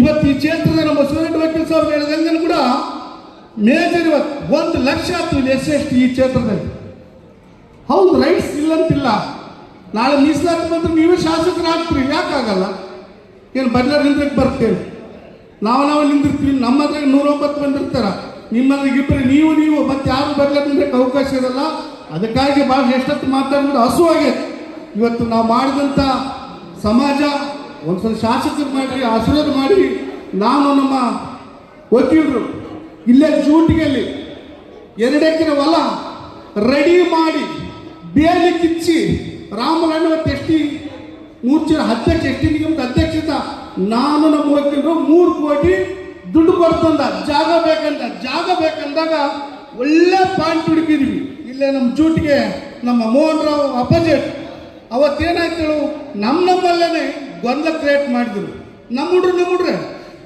ಇವತ್ತು ಈ ಕ್ಷೇತ್ರದ ನಮ್ಮ ಶಿವರೆಡ್ಡಿ ವಕೀಲ್ ಸಾಹೇಬ್ ಹೇಳಿದಂಗೆ ಕೂಡ ಮೇಜರ್ ಇವತ್ತು 1 ಲಕ್ಷ ಆಯ್ತು SC ಈ ಕ್ಷೇತ್ರದಲ್ಲಿ. ಹೌದು, ರೈಟ್ಸ್ ಇಲ್ಲಂತಿಲ್ಲ. ನಾಳೆ ಮೀಸಲಾತಿ ಬಂದ್ರೆ ನೀವೇ ಶಾಸಕರಾಗ್ತೀರಿ, ಯಾಕಾಗಲ್ಲ? ಏನು ಬದಲಾಗ ನಿಂದ್ರಕ್ಕೆ ಬರ್ತೇವೆ? ನಾವು ನಿಂದಿರ್ತೀವಿ. ನಮ್ಮ ಹತ್ರ 109 ಬಂದಿರ್ತಾರ, ನಿಮ್ಮಲ್ಲಿ ಇಬ್ಬರು ನೀವು ಮತ್ತೆ ಯಾರು ಬದಲಾಗ ನಿಂದ್ರಕ್ಕೆ ಅವಕಾಶ ಇರಲ್ಲ. ಅದಕ್ಕಾಗಿ ಭಾಳ ಎಷ್ಟೊತ್ತು ಮಾತಾಡಿದ್ರೆ ಹಸುವಾಗೈತೆ. ಇವತ್ತು ನಾವು ಮಾಡಿದಂಥ ಸಮಾಜ ಒಂದ್ಸಲ ಶಾಸಕರು ಮಾಡಿ ಆಶೀರ್ವಾದ ಮಾಡಿ ನಾನು ನಮ್ಮ ವಕೀಲರು ಇಲ್ಲೇ ಜೂಟಿಗೆಯಲ್ಲಿ 2 ಎಕರೆ ಹೊಲ ರೆಡಿ ಮಾಡಿ ಬೇಲಿ ಕಿಚ್ಚಿ ರಾಮಲಣ್ಣ ST ಮೂರ್ಛೆ ಅಧ್ಯಕ್ಷ ST ನಿಗಮದ ಅಧ್ಯಕ್ಷತ ನಾನು ನಮ್ಮ ವಕೀಲರು 3 ಕೋಟಿ ದುಡ್ಡು ಕೊಡ್ತಂದ ಜಾಗ ಬೇಕಂದಾಗ ಒಳ್ಳೆ ಪಾಯಿಂಟ್ ಹುಡುಕಿದ್ವಿ. ಇಲ್ಲೇ ನಮ್ಮ ಜೂಟಿಗೆ ನಮ್ಮ ಮೋಹನ್ ರಾವ್ ಅಪೋಸಿಟ್ ಅವತ್ತೇನಾಯ್ತು ನಮ್ಮಲ್ಲೇ ಗೊಂದಲ ಕ್ರಿಯೇಟ್ ಮಾಡಿದ್ರು. ನಮ್ಮ ಹುಡ್ರೆ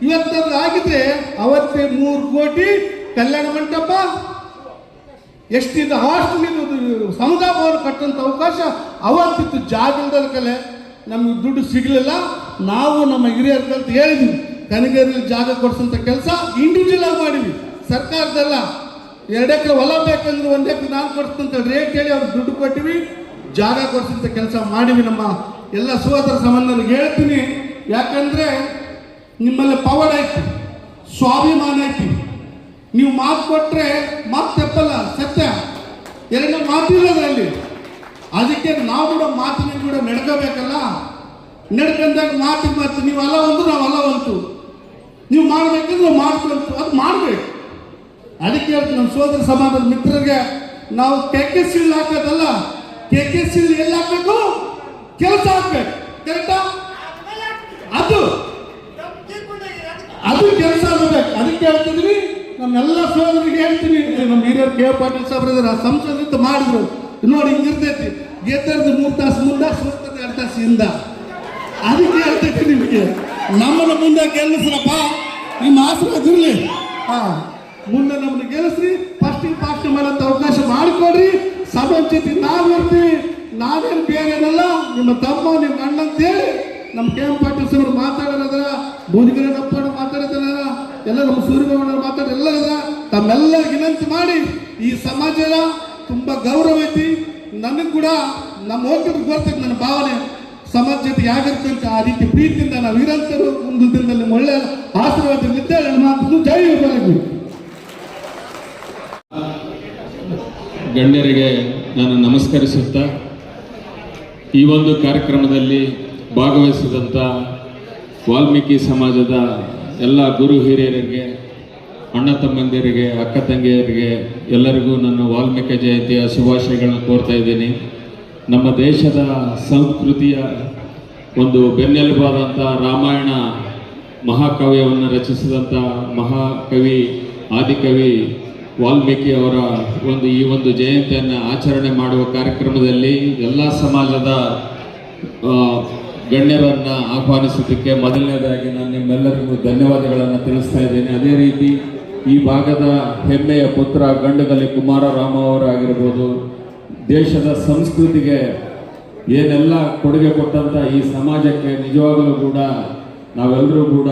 ಇವತ್ತದು ಆಗಿದ್ರೆ ಅವತ್ತೇ 3 ಕೋಟಿ ಕಲ್ಯಾಣ ಮಂಟಪ ST ಹಾಸ್ಟೆಲ್ ಸಮುದಾಯ ಭವನ ಕಟ್ಟಂತ ಅವಕಾಶ ಅವತ್ತಿತ್ತು. ಜಾಗದ ಕಲೆ ನಮ್ಗೆ ದುಡ್ಡು ಸಿಗಲಿಲ್ಲ. ನಾವು ನಮ್ಮ ಹಿರಿಯರ್ಗಂತ ಹೇಳಿದ್ವಿ ಕನಗೇರಿಯಲ್ಲಿ ಜಾಗ ಕೊಡಿಸಂತ ಕೆಲಸ ಇಂಡಿವಿಜುವಲ್ ಆಗಿ ಮಾಡಿದ್ವಿ. ಸರ್ಕಾರದಲ್ಲ 2 ಎಕರೆ ಹೊಲ ಬೇಕಂದ್ರೆ 1 ಎಕರೆ ನಾನು ಕೊಡಿಸ್ತಂತ ರೇಟ್ ಹೇಳಿ ಅವ್ರಿಗೆ ದುಡ್ಡು ಕೊಟ್ಟಿವಿ, ಜಾಗ ಕೊಡಿಸಂತ ಕೆಲಸ ಮಾಡಿವಿ. ನಮ್ಮ ಎಲ್ಲ ಸೋದರ ಸಂಬಂಧರಿಗೆ ಹೇಳ್ತೀನಿ, ಯಾಕಂದ್ರೆ ನಿಮ್ಮಲ್ಲಿ ಪವರ್ ಐತಿ, ಸ್ವಾಭಿಮಾನ ಐತಿ. ನೀವು ಮಾತು ಕೊಟ್ರೆ ಮಾತು ತಪ್ಪಲ್ಲ, ಸತ್ಯ. 2ನೇ ಮಾತಿರೋದ್ರಲ್ಲಿ. ಅದಕ್ಕೆ ನಾವು ಕೂಡ ಮಾತಿನ ಕೂಡ ನಡ್ಕೋಬೇಕಲ್ಲ. ನಡ್ಕೊಂಡಾಗ ಮಾತು ನೀವು ಅಲ್ಲ ಒಂದು ನಾವು ಅಲ್ಲ ಒಂದು, ನೀವು ಮಾಡ್ಬೇಕಂದ್ರೆ ಮಾಡ್ಕೊಂತು ಅದು ಮಾಡ್ಬೇಕು. ಅದಕ್ಕೆ ಹೇಳ್ತೀನಿ ನಮ್ಮ ಸೋದರ ಸಮಾಜದ ಮಿತ್ರರಿಗೆ, ನಾವು KK ಹಾಕೋದಲ್ಲ, KK ಎಲ್ಲಿ ಹಾಕ್ಬೇಕು, ಕೆಲಸ ಹಾಕ್ಬೇಕು. ಕರೆಕ್ಟಾ? ಅದು ಕೆಲಸ ಆಗಬೇಕು. ಅದಕ್ಕೆ ಹೇಳ್ತಿದ್ವಿ, ನಮ್ಮೆಲ್ಲ ಸೋದರಿಗೆ ಹೇಳ್ತೀನಿ, ನಮ್ಮ ಹಿರಿಯರು ಕೆ ಪಾಟೀಲ್ ಸಾಹೇಬ್ರ ಸಂಸದಿಂದ ಮಾಡಿದ್ರು ನೋಡಿ, ಹಿಂಗಿರ್ತೈತಿ, ಗೆದ್ದರ್ದು 3 ತಾಸು ಮುಂದೆ, ಸುಸ್ತದ 2 ತಾಸು ಹಿಂದ. ಅದಕ್ಕೆ ಹೇಳ್ತೈತಿ ನಿಮಗೆ, ನಮ್ಮನ್ನ ಮುಂದೆ ಗೆಲ್ಲಿಸ್ರಪ್ಪ, ನಿಮ್ಮ ಆಶೀರ್ವಾದ ಇರಲಿ. ಮುಂದೆ ನಮ್ಮನ್ನ ಗೆಲ್ಲಿಸ್ರಿ, ಫಸ್ಟ್ ಮಾಡಂತ ಅವಕಾಶ ಮಾಡಿಕೊಡ್ರಿ. ಸಮಂಚಿತಿ ನಾವು ಇರ್ತೀವಿ, ನಾವೇನು ಬೇರೆ ಏನಲ್ಲ, ನಿಮ್ಮ ತಮ್ಮ ನಿಮ್ಮ ಅಣ್ಣ ಅಂತೇಳಿ ನಮ್ಮ ಕೆ ಎಂ ಪಾಟೀಲ್ ಸಾಹೇಬ್ರು ಮಾತಾಡೋದ್ರ, ಬೂದಿಗೆರೆಪ್ಪ ಮಾತಾಡಿದಾರ, ಎಲ್ಲ ನಮ್ಮ ಸೂರ್ಯಗೌಡ ಮಾತಾಡಿ ಎಲ್ಲರದ ತಮ್ಮೆಲ್ಲ ವಿನಂತಿ ಮಾಡಿ, ಈ ಸಮಾಜದ ತುಂಬ ಗೌರವ ಐತಿ. ನನಗೆ ಕೂಡ ನಮ್ಮ ಹೋಗ್ತಿದ್ರು ಬರ್ತೈತೆ ನನ್ನ ಭಾವನೆ, ಸಮಾಜ ಜೊತೆ ಯಾಗಿರ್ತಂತ ಆ ರೀತಿ ಪ್ರೀತಿಯಿಂದ ನಾವು ಇರಂತರು ಮುಂದಿನ ದಿನದಲ್ಲಿ ಒಳ್ಳೆ ಆಶೀರ್ವಾದ ಇದ್ದೇವೆ. ಮಾತು ಜೈ ಬರಲಿ. ಗಣ್ಯರಿಗೆ ನಾನು ನಮಸ್ಕರಿಸುತ್ತಾ ಈ ಒಂದು ಕಾರ್ಯಕ್ರಮದಲ್ಲಿ ಭಾಗವಹಿಸಿದಂಥ ವಾಲ್ಮೀಕಿ ಸಮಾಜದ ಎಲ್ಲ ಗುರು ಹಿರಿಯರಿಗೆ, ಅಣ್ಣ ತಮ್ಮಂದಿರಿಗೆ, ಅಕ್ಕ ತಂಗಿಯರಿಗೆ ಎಲ್ಲರಿಗೂ ನನ್ನ ವಾಲ್ಮೀಕಿ ಜಯಂತಿಯ ಶುಭಾಶಯಗಳನ್ನು ಕೋರ್ತಾ ಇದ್ದೀನಿ. ನಮ್ಮ ದೇಶದ ಸಂಸ್ಕೃತಿಯ ಒಂದು ಬೆನ್ನೆಲುಬಾದಂಥ ರಾಮಾಯಣ ಮಹಾಕಾವ್ಯವನ್ನು ರಚಿಸಿದಂಥ ಮಹಾಕವಿ ಆದಿಕವಿ ವಾಲ್ಮೀಕಿ ಅವರ ಈ ಒಂದು ಜಯಂತಿಯನ್ನು ಆಚರಣೆ ಮಾಡುವ ಕಾರ್ಯಕ್ರಮದಲ್ಲಿ ಎಲ್ಲ ಸಮಾಜದ ಗಣ್ಯರನ್ನು ಆಹ್ವಾನಿಸೋದಕ್ಕೆ ಮೊದಲನೇದಾಗಿ ನಾನು ನಿಮ್ಮೆಲ್ಲರಿಗೂ ಧನ್ಯವಾದಗಳನ್ನು ತಿಳಿಸ್ತಾ ಇದ್ದೇನೆ. ಅದೇ ರೀತಿ ಈ ಭಾಗದ ಹೆಮ್ಮೆಯ ಪುತ್ರ ಗಂಡಗಲಿ ಕುಮಾರರಾಮ ಅವರಾಗಿರ್ಬೋದು, ದೇಶದ ಸಂಸ್ಕೃತಿಗೆ ಏನೆಲ್ಲ ಕೊಡುಗೆ ಕೊಟ್ಟಂಥ ಈ ಸಮಾಜಕ್ಕೆ ನಿಜವಾಗಲೂ ಕೂಡ ನಾವೆಲ್ಲರೂ ಕೂಡ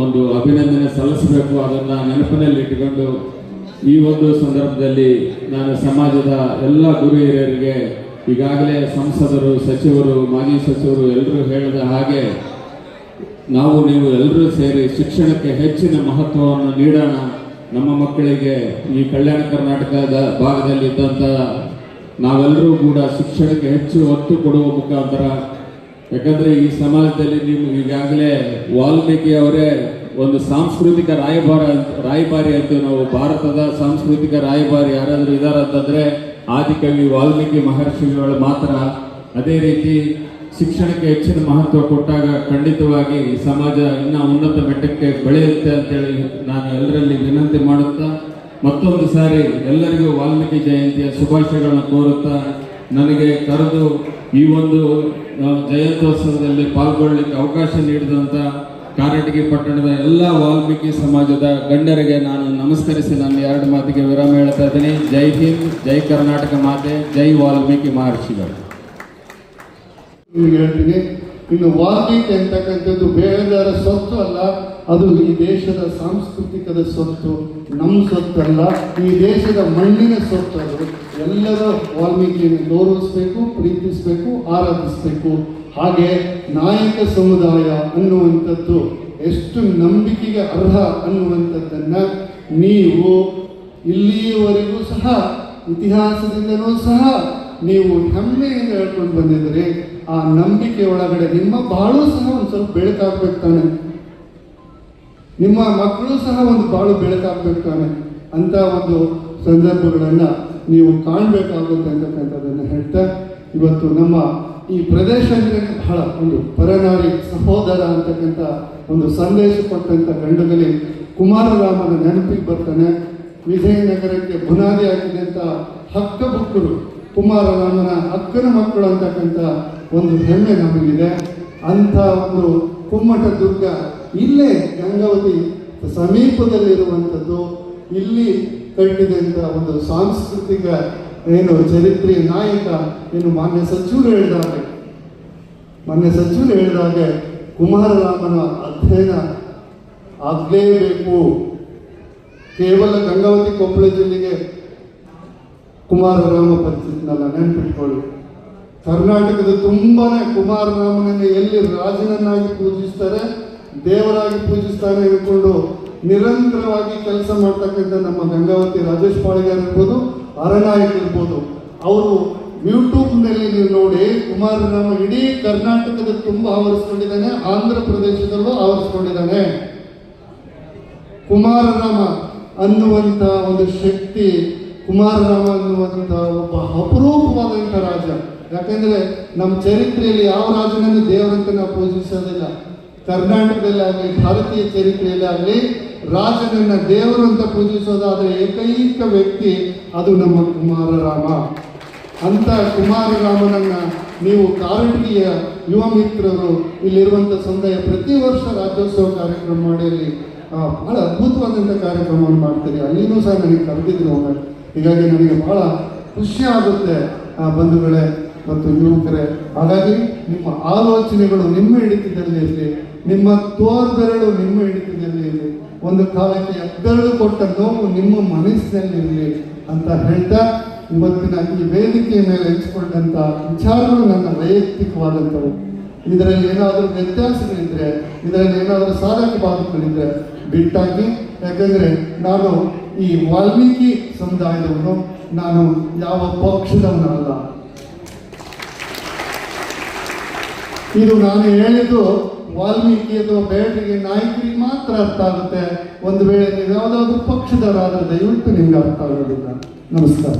ಒಂದು ಅಭಿನಂದನೆ ಸಲ್ಲಿಸಬೇಕು. ಅದನ್ನು ನೆನಪಿನಲ್ಲಿಟ್ಟುಕೊಂಡು ಈ ಒಂದು ಸಂದರ್ಭದಲ್ಲಿ ನಾನು ಸಮಾಜದ ಎಲ್ಲ ಗುರು ಹಿರಿಯರಿಗೆ, ಈಗಾಗಲೇ ಸಂಸದರು, ಸಚಿವರು, ಮಾಜಿ ಸಚಿವರು ಎಲ್ಲರೂ ಹೇಳಿದ ಹಾಗೆ ನೀವು ಎಲ್ಲರೂ ಸೇರಿ ಶಿಕ್ಷಣಕ್ಕೆ ಹೆಚ್ಚಿನ ಮಹತ್ವವನ್ನು ನೀಡೋಣ. ನಮ್ಮ ಮಕ್ಕಳಿಗೆ ಈ ಕಲ್ಯಾಣ ಕರ್ನಾಟಕದ ಭಾಗದಲ್ಲಿದ್ದಂಥ ನಾವೆಲ್ಲರೂ ಕೂಡ ಶಿಕ್ಷಣಕ್ಕೆ ಹೆಚ್ಚು ಒತ್ತು ಕೊಡುವ ಮುಖಾಂತರ, ಯಾಕಂದರೆ ಈ ಸಮಾಜದಲ್ಲಿ ನೀವು ಈಗಾಗಲೇ ವಾಲ್ಮೀಕಿ ಅವರೇ ಒಂದು ಸಾಂಸ್ಕೃತಿಕ ರಾಯಭಾರಿ ಅಂತ ನಾವು ಭಾರತದ ಸಾಂಸ್ಕೃತಿಕ ರಾಯಭಾರಿ ಯಾರಾದರೂ ಇದ್ದಾರೆ ಅಂತಂದರೆ ಆದಿಕವಿ ವಾಲ್ಮೀಕಿ ಮಹರ್ಷಿಗಳು ಮಾತ್ರ. ಅದೇ ರೀತಿ ಶಿಕ್ಷಣಕ್ಕೆ ಹೆಚ್ಚಿನ ಮಹತ್ವ ಕೊಟ್ಟಾಗ ಖಂಡಿತವಾಗಿ ಸಮಾಜ ಇನ್ನೂ ಉನ್ನತ ಮಟ್ಟಕ್ಕೆ ಬೆಳೆಯುತ್ತೆ ಅಂತೇಳಿ ನಾನು ಎಲ್ಲರಲ್ಲಿ ವಿನಂತಿ ಮಾಡುತ್ತಾ, ಮತ್ತೊಂದು ಸಾರಿ ಎಲ್ಲರಿಗೂ ವಾಲ್ಮೀಕಿ ಜಯಂತಿಯ ಶುಭಾಶಯಗಳನ್ನು ಕೋರುತ್ತಾ, ನನಗೆ ಕರೆದು ಈ ಒಂದು ಜಯಂತ್ಯೋತ್ಸವದಲ್ಲಿ ಪಾಲ್ಗೊಳ್ಳಲಿಕ್ಕೆ ಅವಕಾಶ ನೀಡಿದಂಥ ಕಾರಟಗಿ ಪಟ್ಟಣದ ಎಲ್ಲ ವಾಲ್ಮೀಕಿ ಸಮಾಜದ ಗಣ್ಯರಿಗೆ ನಾನು ನಮಸ್ಕರಿಸಿ ನನ್ನ 2 ಮಾತಿಗೆ ವಿರಾಮ ಹೇಳ್ತಾ ಇದ್ದೀನಿ. ಜೈ ಹಿಂದ್, ಜೈ ಕರ್ನಾಟಕ ಮಾತೆ, ಜೈ ವಾಲ್ಮೀಕಿ ಮಹರ್ಷಿಗಳು. ಹೇಳ್ತೀನಿ, ಇನ್ನು ವಾಲ್ಮೀಕಿ ಅಂತಕ್ಕಂಥದ್ದು ಬೇರೆಯವರ ಸ್ವತ್ತು ಅಲ್ಲ, ಅದು ಈ ದೇಶದ ಸಾಂಸ್ಕೃತಿಕದ ಸ್ವತ್ತು, ನಮ್ಮ ಸ್ವತ್ತಲ್ಲ, ಈ ದೇಶದ ಮಣ್ಣಿನ ಸ್ವತ್ತು. ಅದು ಎಲ್ಲರೂ ವಾಲ್ಮೀಕಿಯನ್ನು ಗೌರವಿಸಬೇಕು, ಪ್ರೀತಿಸಬೇಕು, ಆರಾಧಿಸಬೇಕು. ಹಾಗೆ ನಾಯಕ ಸಮುದಾಯ ಅನ್ನುವಂಥದ್ದು ಎಷ್ಟು ನಂಬಿಕೆಗೆ ಅರ್ಹ ಅನ್ನುವಂಥದ್ದನ್ನು ನೀವು ಇಲ್ಲಿಯವರೆಗೂ ಸಹ ಇತಿಹಾಸದಿಂದನೂ ಸಹ ನೀವು ಹೆಮ್ಮೆಯಿಂದ ಹೇಳ್ಕೊಂಡು ಬಂದಿದ್ದೀರಿ. ಆ ನಂಬಿಕೆ ಒಳಗಡೆ ನಿಮ್ಮ ಬಾಳು ಸಹ ಒಂದು ಸ್ವಲ್ಪ ಬೆಳಕಾಗ್ಬೇಕು ತಾನೆ, ನಿಮ್ಮ ಮಕ್ಕಳು ಸಹ ಒಂದು ಬಾಳು ಬೆಳಕಾಗ್ಬೇಕು ತಾನೆ ಅಂತ ಒಂದು ಸಂದರ್ಭಗಳನ್ನು ನೀವು ಕಾಣಬೇಕಾಗುತ್ತೆ ಅಂತಕ್ಕಂಥದ್ದನ್ನು ಹೇಳ್ತಾ, ಇವತ್ತು ನಮ್ಮ ಈ ಪ್ರದೇಶ ಅಂದರೆ ಬಹಳ ಒಂದು ಪರನಾರಿ ಸಹೋದರ ಅಂತಕ್ಕಂಥ ಒಂದು ಸಂದೇಶ ಕೊಟ್ಟಂಥ ಗಂಡಗಲಿ ಕುಮಾರರಾಮನ ನೆನಪಿಗೆ ಬರ್ತಾನೆ. ವಿಜಯನಗರಕ್ಕೆ ಬುನಾದಿ ಹಾಕಿದಂಥ ಹಕ್ಕ ಬುಕ್ಕರು ಕುಮಾರರಾಮನ ಅಕ್ಕನ ಮಕ್ಕಳು ಅಂತಕ್ಕಂಥ ಒಂದು ಹೆಮ್ಮೆ ನಮಗಿದೆ. ಅಂಥ ಒಂದು ಕುಮ್ಮಟ ದುರ್ಗ ಇಲ್ಲೇ ಗಂಗಾವತಿ ಸಮೀಪದಲ್ಲಿರುವಂಥದ್ದು. ಇಲ್ಲಿ ಕಟ್ಟಿದಂಥ ಒಂದು ಸಾಂಸ್ಕೃತಿಕ ಚರಿತ್ರೆಯ ನಾಯಕ ಮಾನ್ಯ ಸಚಿವರು ಹೇಳಿದಾಗೆ ಕುಮಾರರಾಮನ ಅಧ್ಯಯನ ಆಗಲೇಬೇಕು. ಕೇವಲ ಗಂಗಾವತಿ ಕೊಪ್ಪಳ ಜಿಲ್ಲೆಗೆ ಕುಮಾರರಾಮ ಪರಿಸ್ಥಿತಿನೆಲ್ಲ ನೆನಪಿಟ್ಕೊಳ್ಳಿ. ಕರ್ನಾಟಕದ ತುಂಬಾನೇ ಕುಮಾರರಾಮನನ್ನು ಎಲ್ಲಿ ರಾಜನನ್ನಾಗಿ ಪೂಜಿಸ್ತಾರೆ, ದೇವರಾಗಿ ಪೂಜಿಸ್ತಾನೆ ಅಂದ್ಕೊಂಡು ನಿರಂತರವಾಗಿ ಕೆಲಸ ಮಾಡ್ತಕ್ಕಂಥ ನಮ್ಮ ಗಂಗಾವತಿ ರಾಜೇಶ್ ಪಾಳಿಗಾರ್ ಇರ್ಬೋದು, ಅರನಾಯಕ್ ಇರ್ಬೋದು, ಅವರು ಯೂಟ್ಯೂಬ್ನಲ್ಲಿ ನೀವು ನೋಡಿ ಕುಮಾರರಾಮ ಇಡೀ ಕರ್ನಾಟಕದ ತುಂಬ ಆವರಿಸ್ಕೊಂಡಿದ್ದಾನೆ, ಆಂಧ್ರ ಪ್ರದೇಶದಲ್ಲೂ ಆವರಿಸ್ಕೊಂಡಿದ್ದಾನೆ. ಕುಮಾರರಾಮ ಅನ್ನುವಂಥ ಒಂದು ಶಕ್ತಿ, ಕುಮಾರರಾಮ ಅನ್ನುವಂಥ ಒಬ್ಬ ಅಪರೂಪವಾದಂಥ ರಾಜ. ಯಾಕಂದ್ರೆ ನಮ್ಮ ಚರಿತ್ರೆಯಲ್ಲಿ ಯಾವ ರಾಜನನ್ನು ದೇವರಂತ ನಾವು ಪೂಜಿಸೋದಿಲ್ಲ. ಕರ್ನಾಟಕದಲ್ಲಿ ಆಗಲಿ ಭಾರತೀಯ ಚರಿತ್ರೆಯಲ್ಲಿ ಆಗಲಿ ರಾಜನನ್ನ ದೇವರು ಅಂತ ಪೂಜಿಸೋದಾದ್ರೆ ಏಕೈಕ ವ್ಯಕ್ತಿ ಅದು ನಮ್ಮ ಕುಮಾರರಾಮ. ಅಂತ ಕುಮಾರರಾಮನನ್ನ ನೀವು ಕಾರಟಗಿಯ ಯುವ ಮಿತ್ರರು ಇಲ್ಲಿರುವಂಥ ಸಮುದಾಯ ಪ್ರತಿ ವರ್ಷ ರಾಜ್ಯೋತ್ಸವ ಕಾರ್ಯಕ್ರಮ ಮಾಡಿ ಅಲ್ಲಿ ಬಹಳ ಅದ್ಭುತವಾದಂಥ ಕಾರ್ಯಕ್ರಮವನ್ನು ಮಾಡ್ತೀರಿ. ಅಲ್ಲಿನೂ ಸಹ ನನಗೆ ಕರೆದಿದ್ರು ಒಮ್ಮೆ. ಹೀಗಾಗಿ ನನಗೆ ಬಹಳ ಖುಷಿ ಆಗುತ್ತೆ ಬಂಧುಗಳೇ ಮತ್ತು ಯುವಕರೇ. ಹಾಗಾಗಿ ನಿಮ್ಮ ಆಲೋಚನೆಗಳು ನಿಮ್ಮ ಹಿಡಿತದಲ್ಲಿ ಇರಲಿ, ನಿಮ್ಮ ತೋರ್ಬೆರಳು ನಿಮ್ಮ ಹಿಡಿತದಲ್ಲಿ ಇರಲಿ, ಒಂದು ಕಾಲಕ್ಕೆ ಹೆಬ್ಬೆರಳು ಕೊಟ್ಟ ನೋವು ನಿಮ್ಮ ಮನಸ್ಸಿನಲ್ಲಿ ಇರಲಿ ಅಂತ ಹೇಳ್ತಾ ಇವತ್ತಿನ ಈ ವೇದಿಕೆಯ ಮೇಲೆ ಹಂಚಿಕೊಂಡಂಥ ವಿಚಾರಗಳು ನನ್ನ ವೈಯಕ್ತಿಕವಾದಂಥವು. ಇದರಲ್ಲಿ ಏನಾದರೂ ವ್ಯತ್ಯಾಸಗಳಿದ್ರೆ, ಇದರಲ್ಲಿ ಏನಾದರೂ ಸಾಧಕ ಬಾಧಕಗಳಿದ್ರೆ ಬಿಟ್ಟಾಗಿ. ಯಾಕಂದರೆ ನಾನು ಈ ವಾಲ್ಮೀಕಿ ಸಮುದಾಯದವನು, ನಾನು ಯಾವ ಪಕ್ಷದವನಲ್ಲ. ಇದು ನಾನು ಹೇಳಿದ್ದು ವಾಲ್ಮೀಕಿ ಅಥವಾ ಬೇಟೆಗೆ ನಾಯಕರಿಗೆ ಮಾತ್ರ ಅರ್ಥ ಆಗುತ್ತೆ. ಒಂದು ವೇಳೆ ನೀವು ಯಾವುದಾದ್ರೂ ಪಕ್ಷದವರಾದರೆ ದಯವಿಟ್ಟು ನಿಮ್ಗೆ ಅರ್ಥ ಆಗೋದಿಲ್ಲ. ನಮಸ್ಕಾರ.